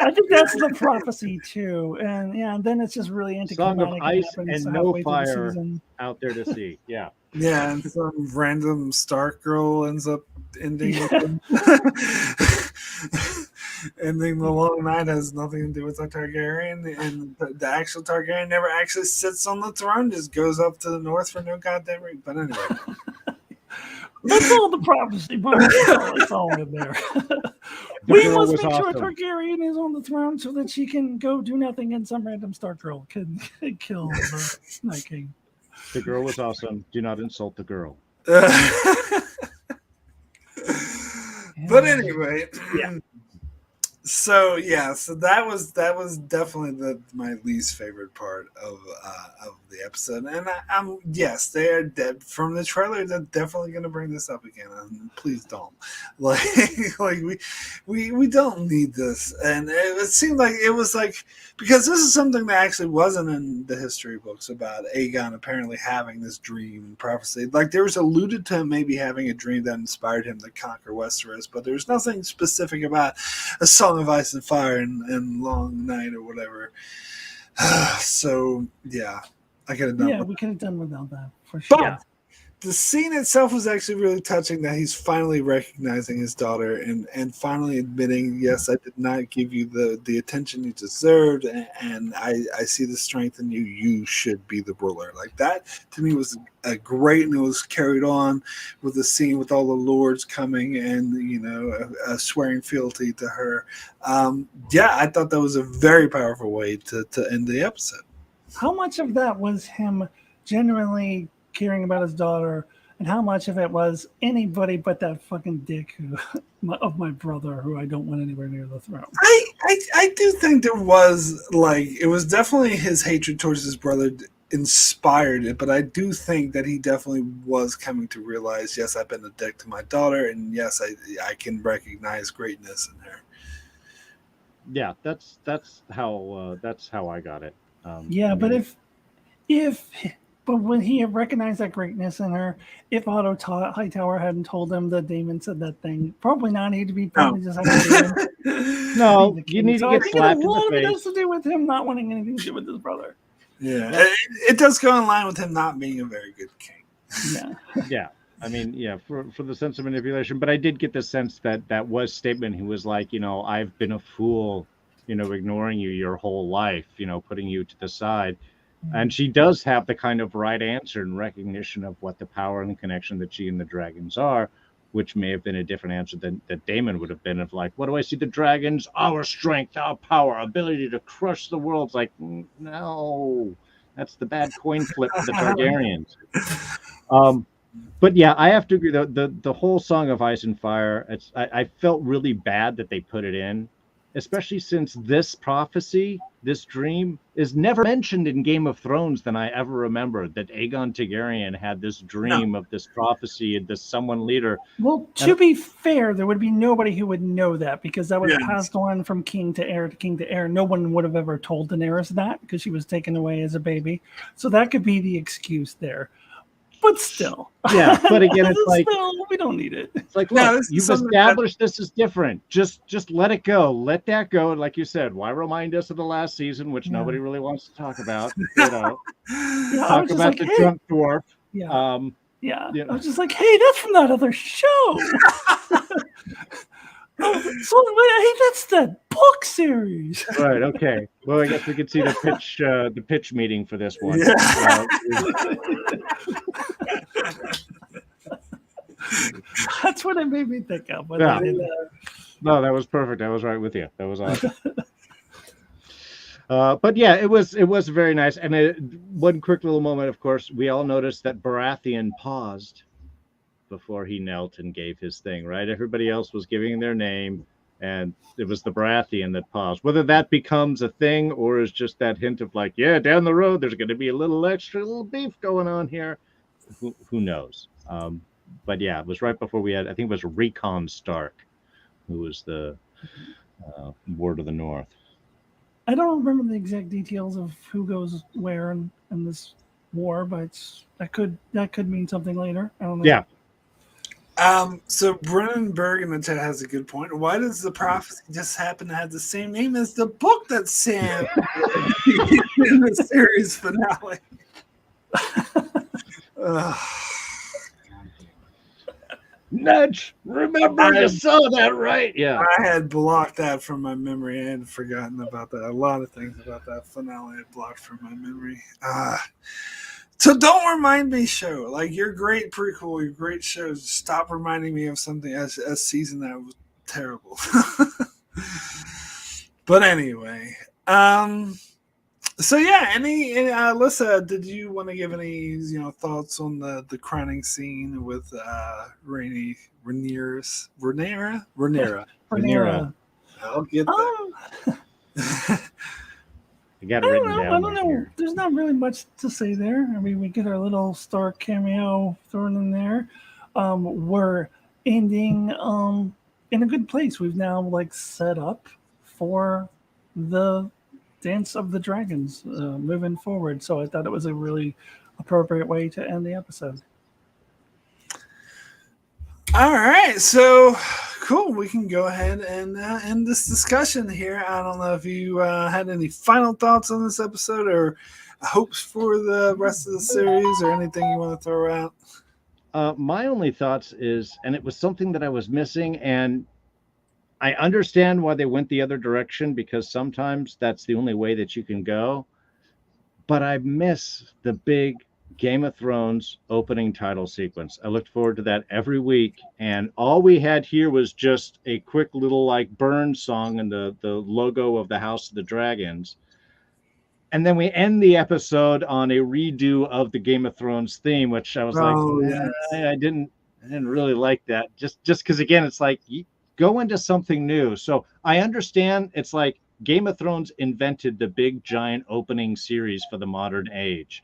[SPEAKER 2] I think that's the prophecy too, and then it's just really anticlimactic.
[SPEAKER 3] Song of Ice and no fire out there to see. Yeah.
[SPEAKER 1] Yeah, and some random Stark girl ends up ending. Ending the long night has nothing to do with the Targaryen, and the actual Targaryen never actually sits on the throne; just goes up to the north for no goddamn reason. But anyway,
[SPEAKER 2] that's all the prophecy. It's all in there. We must make sure Targaryen is on the throne so that she can go do nothing, and some random Stark girl can kill the Night King.
[SPEAKER 3] The girl was awesome. Do not insult the girl.
[SPEAKER 1] But anyway,
[SPEAKER 2] yeah.
[SPEAKER 1] So that was definitely my least favorite part of the episode, and I'm yes, they are dead from the trailer. They're definitely going to bring this up again, and please don't like we don't need this. And it seemed like it was like, because this is something that actually wasn't in the history books about Aegon apparently having this dream prophecy. Like there was alluded to him maybe having a dream that inspired him to conquer Westeros, but there's nothing specific about a Song of Ice and Fire and Long Night or whatever. So yeah, I could have done.
[SPEAKER 2] Yeah, we could have done without that for sure.
[SPEAKER 1] But the scene itself was actually really touching, that he's finally recognizing his daughter and finally admitting, yes, I did not give you the attention you deserved, and I see the strength in you. You should be the ruler. Like that to me was a great, and it was carried on with the scene with all the lords coming and swearing fealty to her. I thought that was a very powerful way to end the episode.
[SPEAKER 2] How much of that was him genuinely caring about his daughter, and how much of it was anybody but that fucking dick of my brother who I don't want anywhere near the throne?
[SPEAKER 1] I do think there was, like, it was definitely his hatred towards his brother inspired it, but I do think that he definitely was coming to realize, yes, I've been a dick to my daughter, and yes, I can recognize greatness in her.
[SPEAKER 3] Yeah, that's how I got it.
[SPEAKER 2] Yeah,
[SPEAKER 3] I
[SPEAKER 2] but
[SPEAKER 3] mean,
[SPEAKER 2] if but when he had recognized that greatness in her, if Hightower hadn't told him that Damon said that thing, probably not. He'd be
[SPEAKER 1] No.
[SPEAKER 2] probably just having Damon be
[SPEAKER 3] no,
[SPEAKER 2] the
[SPEAKER 3] you
[SPEAKER 2] king.
[SPEAKER 3] need to
[SPEAKER 2] So I
[SPEAKER 3] get
[SPEAKER 2] think a
[SPEAKER 3] slapped in the
[SPEAKER 2] lot of it has
[SPEAKER 3] face.
[SPEAKER 2] to do with him not wanting anything to do with his brother.
[SPEAKER 1] Yeah,
[SPEAKER 3] Yep.
[SPEAKER 1] it does go in line with him not being a very good king.
[SPEAKER 2] Yeah.
[SPEAKER 3] Yeah, I mean, yeah, for the sense of manipulation, but I did get the sense that that was statement. He was like, I've been a fool, ignoring you your whole life, putting you to the side. And she does have the kind of right answer and recognition of what the power and the connection that she and the dragons are, which may have been a different answer than that Damon would have been of like, what do I see the dragons? Our strength, our power, ability to crush the world. It's like, no, that's the bad coin flip for the Targaryens. Um, but yeah, I have to agree. The whole Song of Ice and Fire, I felt really bad that they put it in, especially since this prophecy, this dream, is never mentioned in Game of Thrones than I ever remember. That Aegon Targaryen had this
[SPEAKER 1] No.
[SPEAKER 3] dream of this prophecy and this someone leader.
[SPEAKER 2] Well,
[SPEAKER 3] And
[SPEAKER 2] to be fair, there would be nobody who would know that because that was
[SPEAKER 1] Yes.
[SPEAKER 2] passed on from king to heir to king to heir. No one would have ever told Daenerys that because she was taken away as a baby. So that could be the excuse there. But still,
[SPEAKER 3] yeah, but again, it's like
[SPEAKER 2] we don't need it.
[SPEAKER 3] it's like,
[SPEAKER 1] No,
[SPEAKER 3] look,
[SPEAKER 1] this is
[SPEAKER 3] you've
[SPEAKER 1] something
[SPEAKER 3] established this is different. Just let it go. Let that go. And like you said, why remind us of the last season, which
[SPEAKER 2] Yeah.
[SPEAKER 3] nobody really wants to talk about?
[SPEAKER 2] Yeah, I
[SPEAKER 3] Talk
[SPEAKER 2] was just
[SPEAKER 3] about
[SPEAKER 2] like,
[SPEAKER 3] the
[SPEAKER 2] hey,
[SPEAKER 3] drunk dwarf.
[SPEAKER 2] yeah,
[SPEAKER 3] Yeah.
[SPEAKER 2] I was just like, hey, that's from that other show. Oh, so hey, that's that book series.
[SPEAKER 3] Right. Okay. Well, I guess we could see the pitch meeting for this one.
[SPEAKER 1] Yeah.
[SPEAKER 2] That's what it made me think of. When
[SPEAKER 3] Yeah.
[SPEAKER 2] they did
[SPEAKER 3] No, that was perfect. I was right with you. That was awesome. But yeah, it was very nice. And one quick little moment, of course, we all noticed that Baratheon paused before he knelt and gave his thing. Right? Everybody else was giving their name, and it was the Baratheon that paused. Whether that becomes a thing or is just that hint of like, yeah, down the road, there's going to be a little little beef going on here. Who knows? But yeah, it was right before we had. I think it was Recon Stark, who was the Ward of the North.
[SPEAKER 2] I don't remember the exact details of who goes where in this war, but that could mean something later. I don't know.
[SPEAKER 3] Yeah.
[SPEAKER 1] So Brennan Berg in the chat has a good point. Why does the prophecy just happen to have the same name as the book that Sam in the series finale?
[SPEAKER 3] Nudge, remember you saw that, right? Yeah.
[SPEAKER 1] I had blocked that from my memory. I had forgotten about that. A lot of things about that finale I blocked from my memory. So don't remind me, show. Like, your great prequel, your great shows. Stop reminding me of something as a season that was terrible. But anyway, so yeah, any Alyssa, did you want to give any thoughts on the crowning scene with Rhaenyra? I'll get that.
[SPEAKER 3] I got
[SPEAKER 2] I
[SPEAKER 3] it
[SPEAKER 2] don't
[SPEAKER 3] written
[SPEAKER 2] know.
[SPEAKER 3] down.
[SPEAKER 2] I don't know.
[SPEAKER 3] Here.
[SPEAKER 2] There's not really much to say there. I mean, we get our little Stark cameo thrown in there. We're ending in a good place. We've now set up for the Dance of the Dragons moving forward. So I thought it was a really appropriate way to end the episode.
[SPEAKER 1] All right, so cool. We can go ahead and end this discussion here. I don't know if you had any final thoughts on this episode or hopes for the rest of the series or anything you want to throw out.
[SPEAKER 3] My only thoughts is, and it was something that I was missing, and I understand why they went the other direction because sometimes that's the only way that you can go. But I miss the big Game of Thrones opening title sequence. I looked forward to that every week, and all we had here was just a quick little burn song and the logo of the House of the Dragons. And then we end the episode on a redo of the Game of Thrones theme, which I was
[SPEAKER 1] Yes.
[SPEAKER 3] I didn't really like that. Just because again, it's like go into something new. So I understand it's like Game of Thrones invented the big giant opening series for the modern age.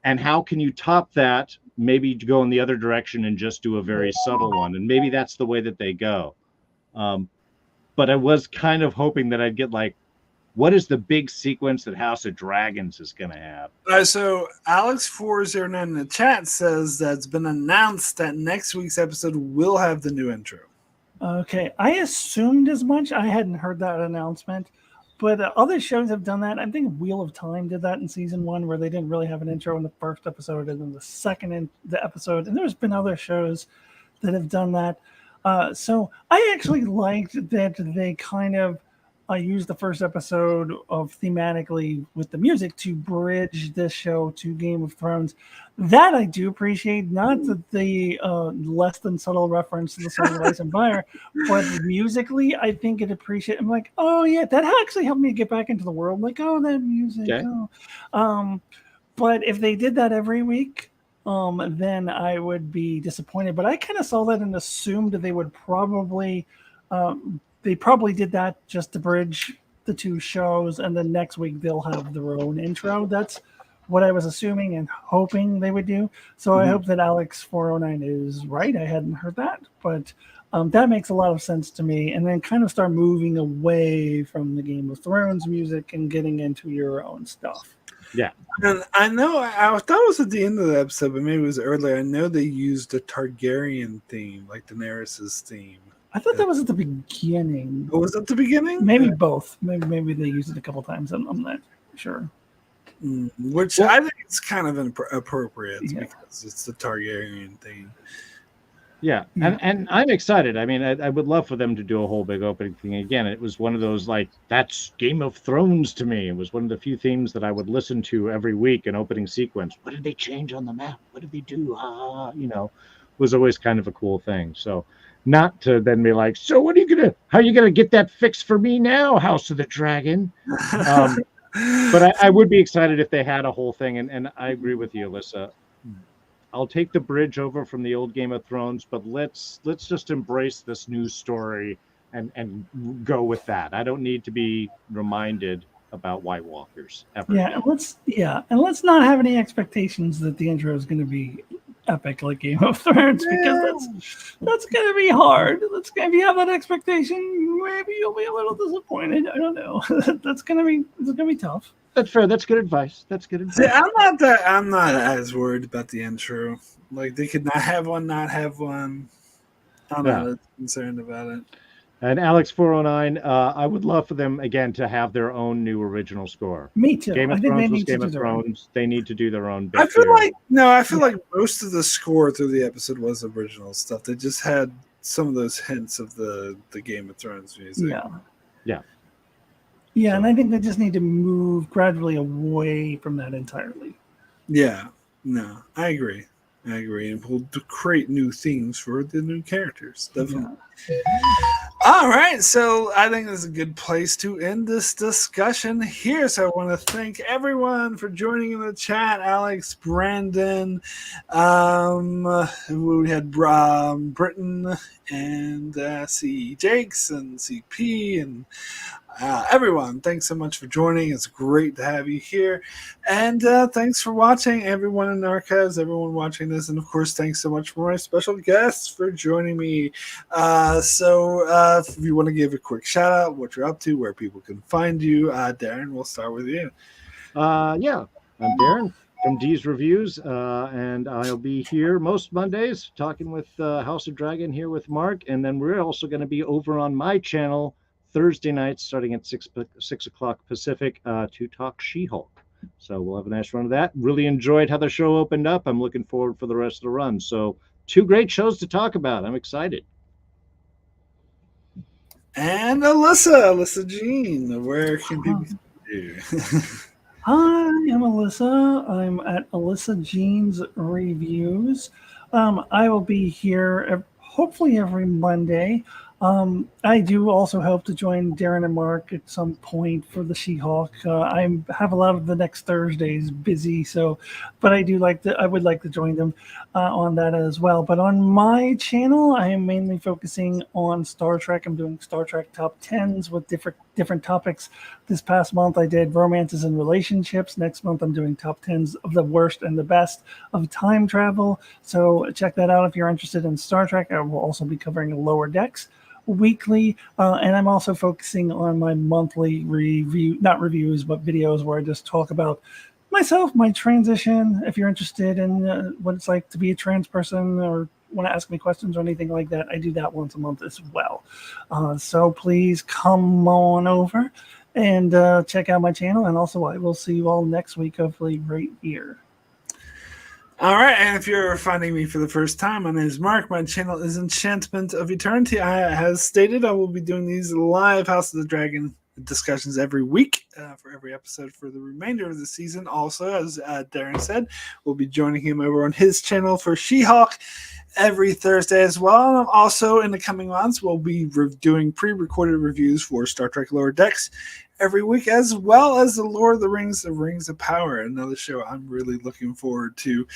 [SPEAKER 3] And how can you top that? Maybe go in the other direction and just do a very subtle one. And maybe that's the way that they go. but I was kind of hoping that I'd get like, what is the big sequence that House of Dragons is going to have?
[SPEAKER 1] So Alex409 in the chat says that it's been announced that next week's episode will have the new intro.
[SPEAKER 2] Okay, I assumed as much. I hadn't heard that announcement, but other shows have done that. I think Wheel of Time did that in season 1, where they didn't really have an intro in the first episode, and then the second the episode. And there's been other shows that have done that. So I actually liked that they kind of used the first episode of thematically with the music to bridge this show to Game of Thrones. That I do appreciate, not the less than subtle reference to the Song of Ice and Fire, but musically, I think it appreciate. I'm like, oh yeah, that actually helped me get back into the world. Like, oh, that music.
[SPEAKER 3] Okay.
[SPEAKER 2] Oh. But if they did that every week, then I would be disappointed. But I kind of saw that and assumed that they would probably. They probably did that just to bridge the two shows, and then next week they'll have their own intro. That's what I was assuming and hoping they would do. So I hope that Alex409 is right. I hadn't heard that, but that makes a lot of sense to me. And then kind of start moving away from the Game of Thrones music and getting into your own stuff.
[SPEAKER 3] Yeah.
[SPEAKER 1] And I know, I thought it was at the end of the episode, but maybe it was earlier. I know they used the Targaryen theme, like Daenerys' theme.
[SPEAKER 2] I thought that was at the beginning.
[SPEAKER 1] Oh, was that the beginning?
[SPEAKER 2] Maybe both. Maybe they used it a couple times. I'm not sure.
[SPEAKER 1] Which I think it's kind of appropriate because it's the Targaryen thing.
[SPEAKER 3] Yeah. And I'm excited. I mean, I would love for them to do a whole big opening thing again. It was one of those, like, that's Game of Thrones to me. It was one of the few themes that I would listen to every week, an opening sequence. What did they change on the map? What did they do? Was always kind of a cool thing. So not to then be like, so how are you gonna get that fixed for me now, House of the Dragon? But I would be excited if they had a whole thing, and I agree with you, Alyssa. I'll take the bridge over from the old Game of Thrones, but let's just embrace this new story and go with that. I don't need to be reminded about White Walkers ever.
[SPEAKER 2] And let's not have any expectations that the intro is going to be epic like Game of Thrones, because that's going to be hard. If you have that expectation, maybe you'll be a little disappointed. I don't know. It's going to be tough.
[SPEAKER 3] That's fair. That's good advice.
[SPEAKER 1] See, I'm not as worried about the intro. Like, they could not have one. I'm not as concerned about it.
[SPEAKER 3] And Alex409, I would love for them again to have their own new original score.
[SPEAKER 2] Me too.
[SPEAKER 3] Game of Thrones was Game of Thrones. They need to do their own.
[SPEAKER 1] I feel like most of the score through the episode was original stuff. They just had some of those hints of the Game of Thrones music.
[SPEAKER 2] Yeah, and I think they just need to move gradually away from that entirely.
[SPEAKER 1] Yeah, no, I agree. And we'll create new themes for the new characters. Definitely. Yeah. All right, so I think this is a good place to end this discussion here. So I want to thank everyone for joining in the chat. Alex, Brandon, we had Britton, and Jakes and CP and everyone. Thanks so much for joining. It's great to have you here. And thanks for watching, everyone in archives, everyone watching this. And of course, thanks so much for my special guests for joining me. So if you want to give a quick shout out, what you're up to, where people can find you, Darrin, we'll start with you.
[SPEAKER 3] I'm Darrin from D's Reviews, and I'll be here most Mondays talking with House of Dragon here with Mark. And then we're also going to be over on my channel Thursday nights starting at 6 o'clock Pacific to talk She-Hulk. So we'll have a nice run of that. Really enjoyed how the show opened up. I'm looking forward for the rest of the run. So 2 great shows to talk about. I'm excited.
[SPEAKER 1] And Alyssa Jean, where can people find you?
[SPEAKER 2] Hi, I'm Alyssa. I'm at Alyssa Jean's Reviews. I will be here hopefully every Monday. I do also hope to join Darrin and Mark at some point for the She-Hulk. I have a lot of the next Thursdays busy, but I would like to join them on that as well. But on my channel, I am mainly focusing on Star Trek. I'm doing Star Trek top 10s with different topics. This past month, I did romances and relationships. Next month, I'm doing top 10s of the worst and the best of time travel. So check that out if you're interested in Star Trek. I will also be covering Lower Decks. weekly, and I'm also focusing on my monthly not reviews, but videos where I just talk about myself, my transition. If you're interested in what it's like to be a trans person or want to ask me questions or anything like that, I do that once a month as well. So please come on over and check out my channel. And also, I will see you all next week, hopefully right here.
[SPEAKER 1] All right, and if you're finding me for the first time, my name is Mark. My channel is Enchantment of Eternity. As stated, I will be doing these live House of the Dragon discussions every week for every episode for the remainder of the season. Also, as Darrin said, we'll be joining him over on his channel for She-Hulk every Thursday as well. And also, in the coming months, we'll be doing pre-recorded reviews for Star Trek Lower Decks every week, as well as the Lord of the Rings of Power, another show I'm really looking forward to.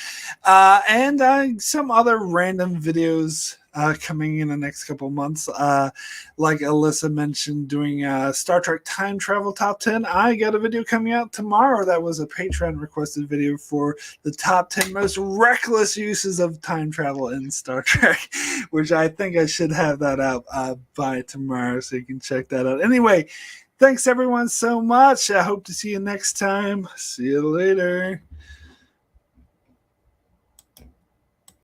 [SPEAKER 1] And some other random videos coming in the next couple months. Like Alyssa mentioned, doing Star Trek Time Travel Top 10. I got a video coming out tomorrow that was a Patreon requested video for the top 10 most reckless uses of time travel in Star Trek, which I think I should have that out by tomorrow, so you can check that out. Anyway, thanks everyone so much. I hope to see you next time. See you later.